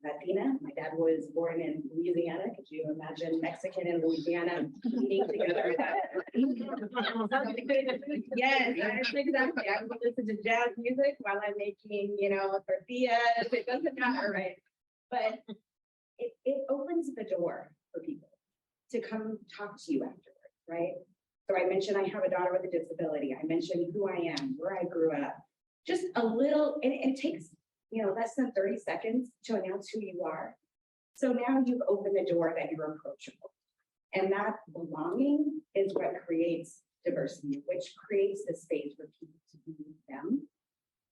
Latina. My dad was born in Louisiana. Could you imagine Mexican and Louisiana eating together? Yes, exactly. I would listen to jazz music while I'm making, tortillas. It doesn't matter, right? But it opens the door for people to come talk to you afterwards, right? So I mentioned I have a daughter with a disability. I mentioned who I am, where I grew up. Just a little, and it takes less than 30 seconds to announce who you are. So now you've opened the door that you're approachable. And that belonging is what creates diversity, which creates the space for people to be them.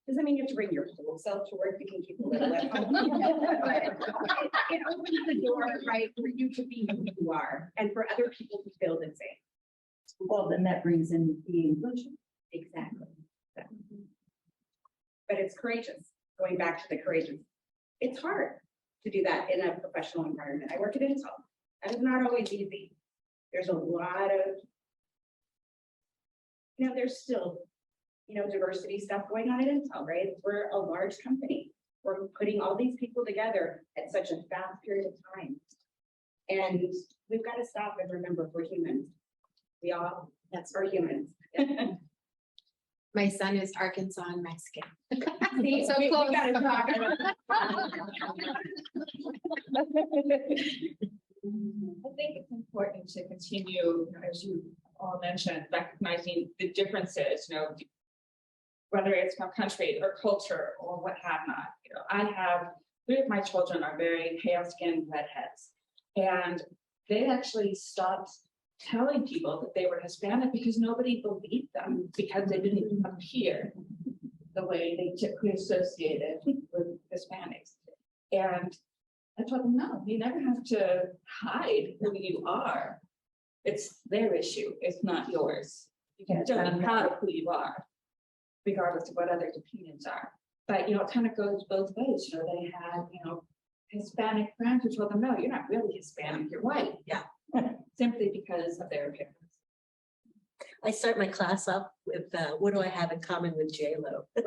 Doesn't mean you have to bring your whole self to work. You can keep a little at home. It opens the door, right, for you to be who you are and for other people to feel the same. Well, then that brings in the inclusion. Exactly. But it's courageous. Going back to the courageous. It's hard to do that in a professional environment. I work at Intel. That is not always easy. There's a lot of, there's still, diversity stuff going on at Intel, right? We're a large company. We're putting all these people together at such a fast period of time. And we've got to stop and remember we're humans. We all, are humans. My son is Arkansas and Mexican. See, So we close. gotta talk. I think it's important to continue, as you all mentioned, recognizing the differences, whether it's from country or culture or what have not. I have 3 of my children are very pale-skinned redheads, and they actually stopped telling people that they were Hispanic because nobody believed them because they didn't appear the way they typically associated with Hispanics. And I told them, no, you never have to hide who you are. It's their issue, it's not yours. You can still be proud of who you are, regardless of what others' opinions are. But, it kind of goes both ways. They had, Hispanic friends who told them, no, you're not really Hispanic, you're white. Yeah. Simply because of their appearance. I start my class up with, what do I have in common with J-Lo? I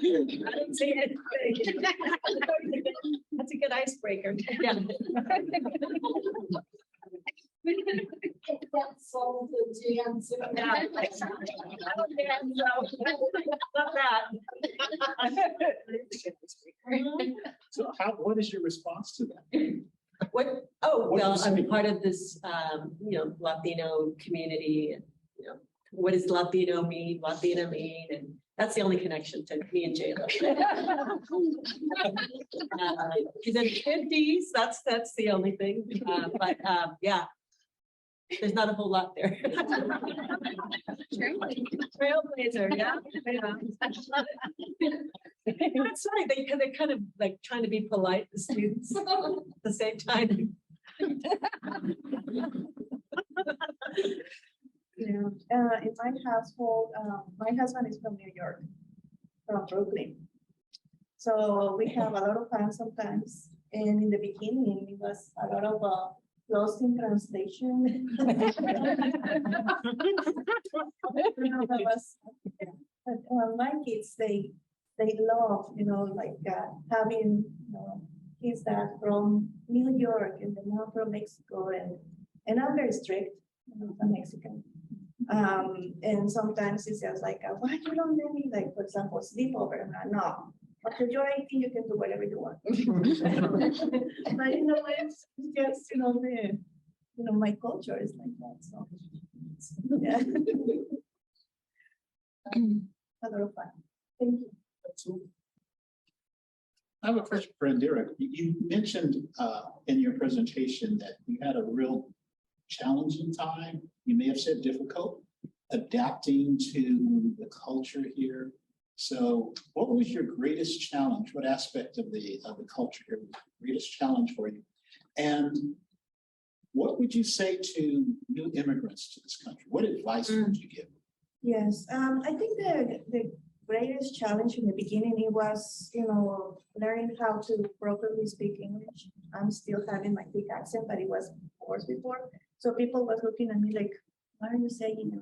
didn't say anything. That's a good icebreaker. Yeah. That's all the jams. Love that. So what is your response to that? What? Oh, What well, does it I'm mean? part of this, Latino community, and what does Latino mean, Latina mean, and that's the only connection to me and J-Lo. She's in her 50s. That's the only thing. But yeah, There's not a whole lot there. Trailblazer, yeah. That's right, they're kind of like trying to be polite, the students, at the same time. Yeah, in my household, my husband is from New York, from Brooklyn. So we have a lot of fun sometimes. And in the beginning, it was a lot of lost in translation. But my kids, they love, like having, kids that from New York and the mom from Mexico, and I'm very strict, I'm Mexican. And sometimes it's just like, why you don't let me, like, for example, sleep over? And I no. After you're 18, you can do whatever you want. But it's just, my culture is like that. So yeah. A lot of fun. Thank you. Absolutely. I have a question for Indira. You mentioned in your presentation that you had a real challenging time. You may have said difficult, adapting to the culture here. So what was your greatest challenge? What aspect of the culture here was the greatest challenge for you? And what would you say to new immigrants to this country? What advice would you give? Yes, I think the greatest challenge in the beginning, it was, learning how to properly speak English. I'm still having my big accent, but it was worse before. So people was looking at me like, what are you saying?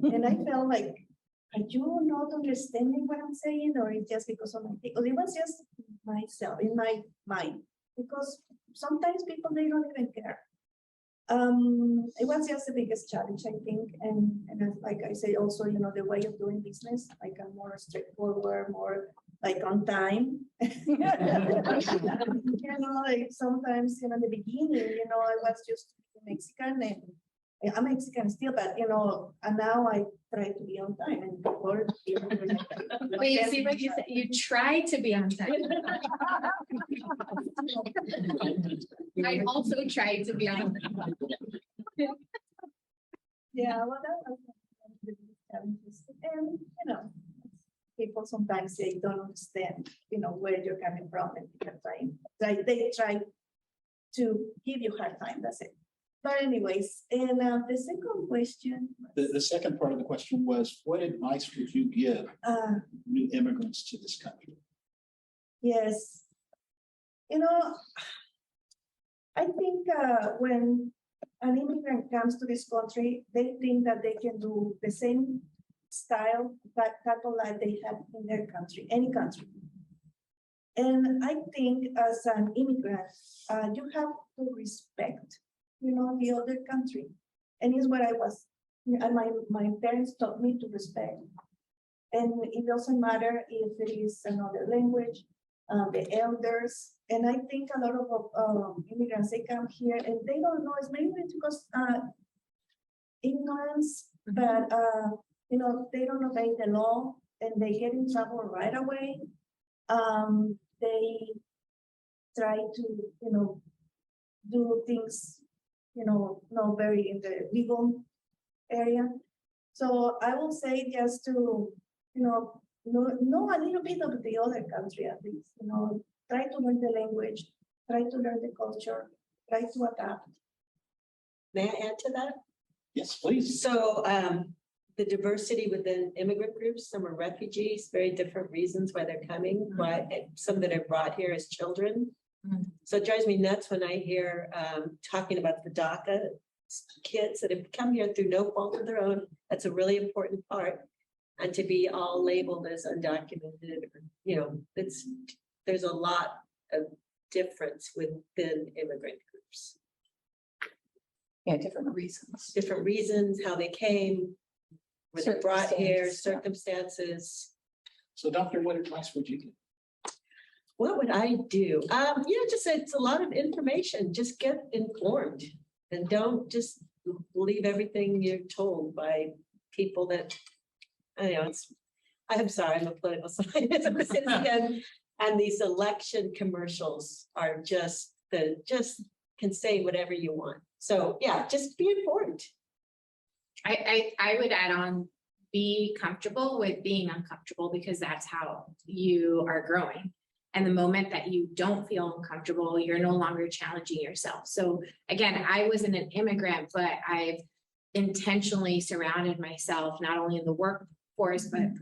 And I felt like, are you not understanding what I'm saying? Or it's just because of my thing? Or it was just myself, in my mind. Because sometimes people, they don't even care. It was just the biggest challenge, I think. And like I say, also, the way of doing business, like I'm more straightforward, more like on time. Like sometimes, in the beginning, I was just Mexican, and I'm Mexican still, but and now I try to be on time. And before, But you see what you said, you try to be on time. I also try to be on time. Yeah, well, that was one of the biggest challenges. And, people sometimes they don't understand, where you're coming from, and they try to give you hard time. That's it. But anyways, and the second question. The second part of the question was, what advice would you give new immigrants to this country? Yes. I think when an immigrant comes to this country, they think that they can do the same style, that type of life they have in their country, any country. And I think as an immigrant, you have to respect, the other country. And it's what I was, my parents taught me to respect. And it doesn't matter if it is another language, the elders. And I think a lot of immigrants, they come here and they don't know, it's mainly because ignorance, but they don't obey the law and they get in trouble right away. They try to, do things, not very in the legal area. So I will say just to, know a little bit of the other country at least, try to learn the language, try to learn the culture, try to adapt. May I add to that? Yes, please. So the diversity within immigrant groups, some are refugees, very different reasons why they're coming, but some that are brought here as children. So it drives me nuts when I hear talking about the DACA kids that have come here through no fault of their own. That's a really important part. And to be all labeled as undocumented, there's a lot of difference within immigrant groups. Yeah, different reasons. Different reasons, how they came, were they brought here, circumstances. So doctor, what advice would you give? What would I do? Just it's a lot of information. Just get informed and don't just believe everything you're told by people that, I'm sorry, I'm a political scientist and these election commercials are just can say whatever you want. So yeah, just be informed. I would add on, be comfortable with being uncomfortable, because that's how you are growing. And the moment that you don't feel uncomfortable, you're no longer challenging yourself. So again, I wasn't an immigrant, but I've intentionally surrounded myself, not only in the workforce, but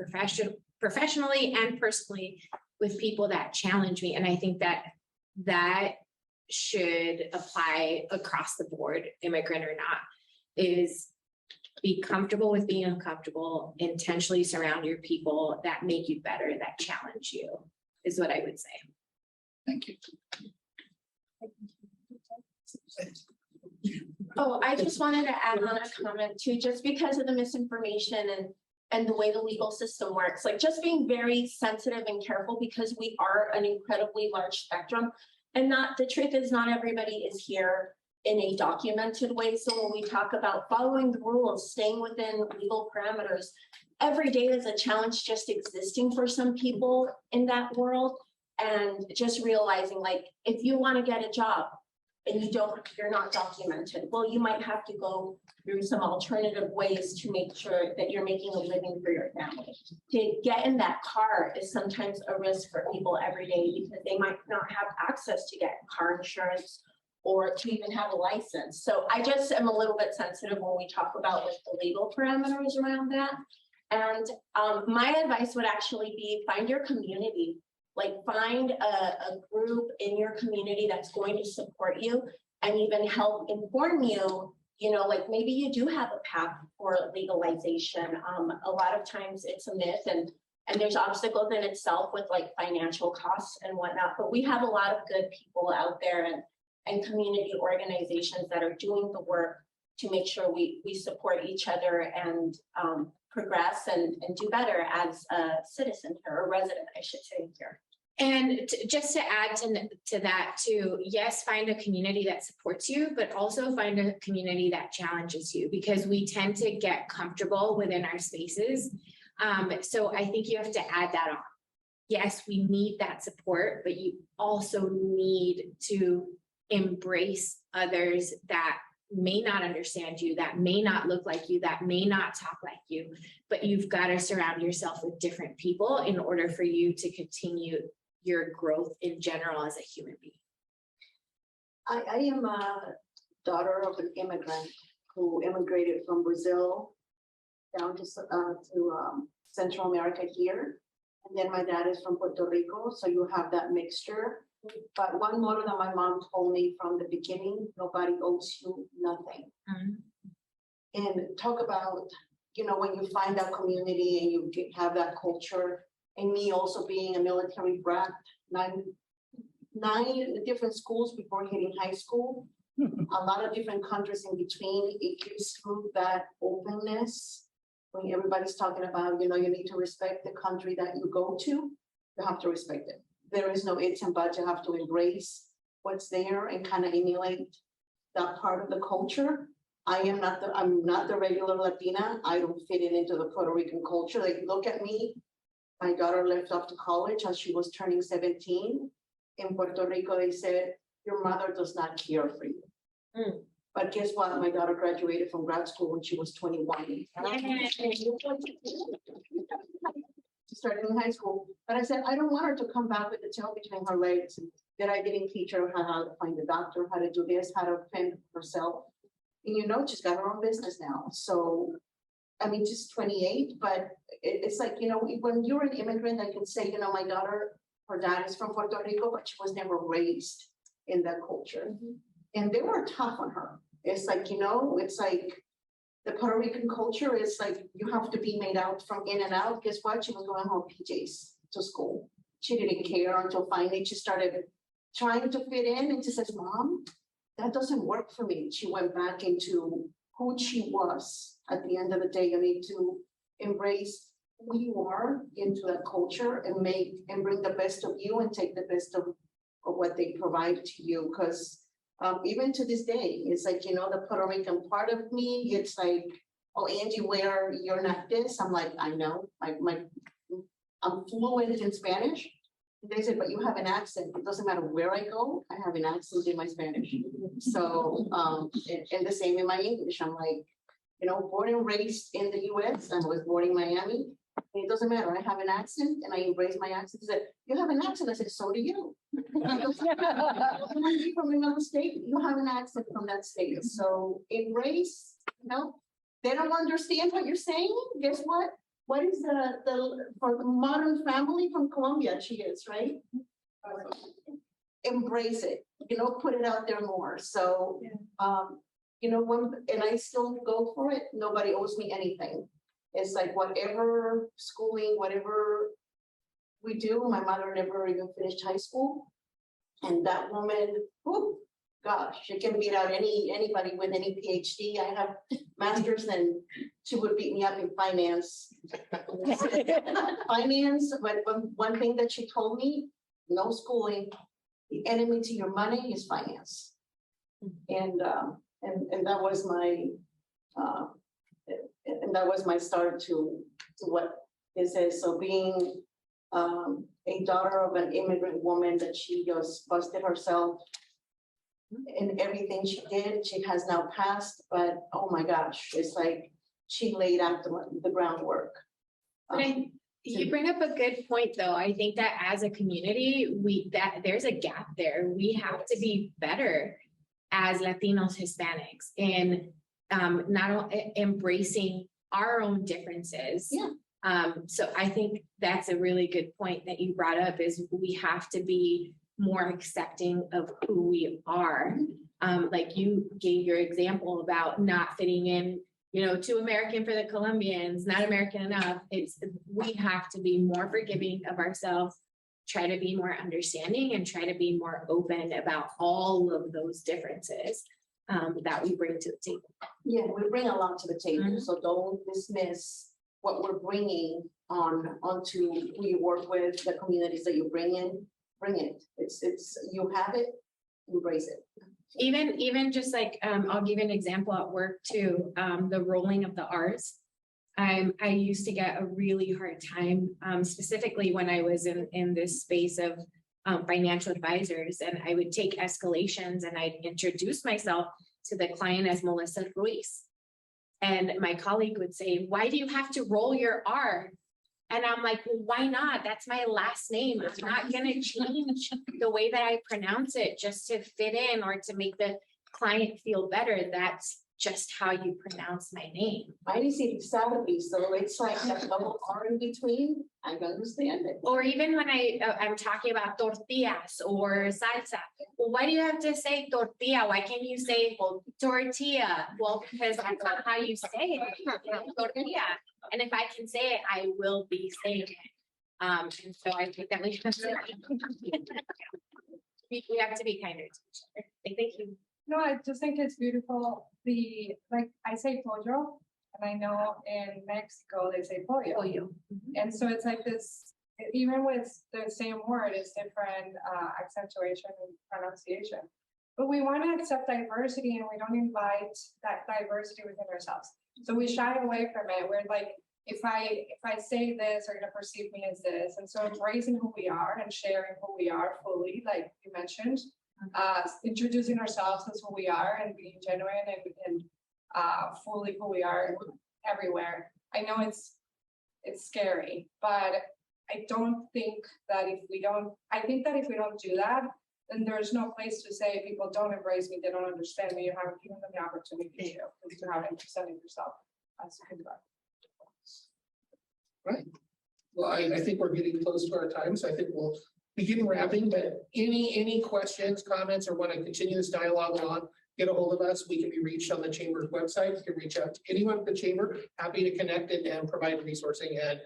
professionally and personally, with people that challenge me. And I think that should apply across the board, immigrant or not, is be comfortable with being uncomfortable, intentionally surround your people that make you better, that challenge you, is what I would say. Thank you. Oh, I just wanted to add on a comment too, just because of the misinformation and the way the legal system works, like just being very sensitive and careful, because we are an incredibly large spectrum. And the truth is, not everybody is here in a documented way. So when we talk about following the rules, staying within legal parameters, every day is a challenge just existing for some people in that world. And just realizing, like, if you want to get a job and you're not documented, well, you might have to go through some alternative ways to make sure that you're making a living for your family. To get in that car is sometimes a risk for people every day, because they might not have access to get car insurance or to even have a license. So I just am a little bit sensitive when we talk about like the legal parameters around that. And my advice would actually be, find your community. Like, find a group in your community that's going to support you and even help inform you, like maybe you do have a path for legalization. A lot of times it's a myth, and there's obstacles in itself with like financial costs and whatnot, but we have a lot of good people out there and community organizations that are doing the work to make sure we support each other and progress and do better as a citizen here, or resident, I should say, here. And just to add to that too, yes, find a community that supports you, but also find a community that challenges you, because we tend to get comfortable within our spaces. So I think you have to add that on. Yes, we need that support, but you also need to embrace others that may not understand you, that may not look like you, that may not talk like you, but you've got to surround yourself with different people in order for you to continue your growth in general as a human being. I am a daughter of an immigrant who immigrated from Brazil down to Central America here. And then my dad is from Puerto Rico, so you have that mixture. But one motto that my mom told me from the beginning: nobody owes you nothing. Mm-hmm. And talk about, when you find that community and you have that culture, and me also being a military brat, nine different schools before hitting high school, a lot of different countries in between. It gives you that openness when everybody's talking about, you need to respect the country that you go to. You have to respect it. There is no ifs and buts. You have to embrace what's there and kind of emulate that part of the culture. I'm not the regular Latina. I don't fit into the Puerto Rican culture. Like, look at me. My daughter left off to college as she was turning 17. In Puerto Rico, they said, your mother does not care for you. Mm. But guess what? My daughter graduated from grad school when she was 21. She started in high school. But I said, I don't want her to come back with the tail between her legs. That I didn't teach her how to find a doctor, how to do this, how to fend herself. And she's got her own business now. So, she's 28, but it's like, when you're an immigrant, I can say, my daughter, her dad is from Puerto Rico, but she was never raised in that culture. Mm-hmm. And they were tough on her. It's like, it's like the Puerto Rican culture is like, you have to be made out from in and out. Guess what? She was going home PJs to school. She didn't care until finally she started trying to fit in. And she says, Mom, that doesn't work for me. She went back into who she was. At the end of the day, you need to embrace who you are into that culture and bring the best of you and take the best of what they provide to you. Because even to this day, it's like, the Puerto Rican part of me, it's like, oh, Angie, where you're not this. I'm like, I know. I'm fluent in Spanish, They said, but you have an accent. It doesn't matter where I go, I have an accent in my Spanish. So, and the same in my English. I'm like, you know, born and raised in the US, I was born in Miami. It doesn't matter. I have an accent and I embrace my accent. He said, you have an accent. I said, so do you. From another state, you have an accent from that state. So embrace, you know, they don't understand what you're saying. Guess what? What is for the modern family from Colombia, she is, right? Embrace it, you know, put it out there more. So, you know, and I still go for it. Nobody owes me anything. It's like whatever schooling, whatever we do, my mother never even finished high school. And that woman, whew, gosh, she can beat out anybody with any PhD. I have masters and she would beat me up in finance. Finance, but one thing that she told me, no schooling, the enemy to your money is finance. And that was my, and that was my start to what this is. So being a daughter of an immigrant woman that she just busted herself in everything she did, she has now passed, but oh my gosh, it's like she laid out the groundwork. You bring up a good point, though. I think that as a community, there's a gap there. We have to be better as Latinos, Hispanics, in not embracing our own differences. Yeah. So I think that's a really good point that you brought up, is we have to be more accepting of who we are. Like you gave your example about not fitting in, you know, too American for the Colombians, not American enough. We have to be more forgiving of ourselves, try to be more understanding, and try to be more open about all of those differences that we bring to the table. Yeah, we bring a lot to the table, so don't dismiss what we're bringing onto who you work with, the communities that you bring in. Bring it. It's you have it, embrace it. Even just like I'll give you an example at work too. The rolling of the R's. I used to get a really hard time, specifically when I was in this space of financial advisors, and I would take escalations and I'd introduce myself to the client as Melissa Ruiz. And my colleague would say, why do you have to roll your R? And I'm like, well, why not? That's my last name. I'm not going to change the way that I pronounce it just to fit in or to make the client feel better. That's just how you pronounce my name. Mine is Saturday, so it's like a double R in between. I understand it. Or even when I'm talking about tortillas or salsa. Well, why do you have to say tortilla? Why can't you say, well, tortilla? Well, because that's not how you say it. Tortilla. And if I can say it, I will be saying it. And so I think that we have to, we have to be kinder to each other. Thank you. No, I just think it's beautiful. Like I say pollo, and I know in Mexico they say pollo. Pollo. And so it's like this, even with the same word, it's different accentuation and pronunciation. But we want to accept diversity, and we don't invite that diversity within ourselves. So we shy away from it. We're like, if I say this, they're gonna perceive me as this. And so embracing who we are and sharing who we are fully, like you mentioned, introducing ourselves as who we are and being genuine and fully who we are everywhere. I know it's scary, but I don't think that if we don't do that, then there's no place to say people don't embrace me, they don't understand me, you haven't given them the opportunity to have it, presenting yourself as who you are. Right. Well, I think we're getting close to our time, so I think we'll begin wrapping, but any questions, comments, or want to continue this dialogue along, get a hold of us. We can be reached on the Chamber's website. You can reach out to anyone at the Chamber. Happy to connect and provide resourcing. And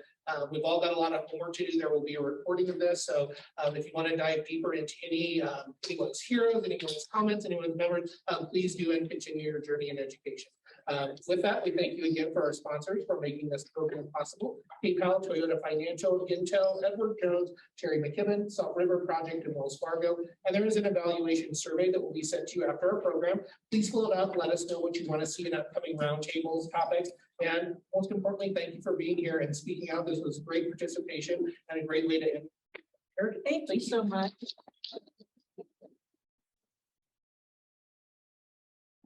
we've all got a lot of homework to do. There will be a recording of this. So if you want to dive deeper into anyone's heroes, anyone's comments, anyone's memories, please do and continue your journey in education. With that, we thank you again for our sponsors for making this program possible. PayPal, Toyota Financial, Intel, Edward Jones, Terry McKibben, Salt River Project, and Wells Fargo. And there is an evaluation survey that will be sent to you after our program. Please fill it out. Let us know what you want to see in upcoming roundtables, topics. And most importantly, thank you for being here and speaking out. This was great participation and a great way to end Thank you so much.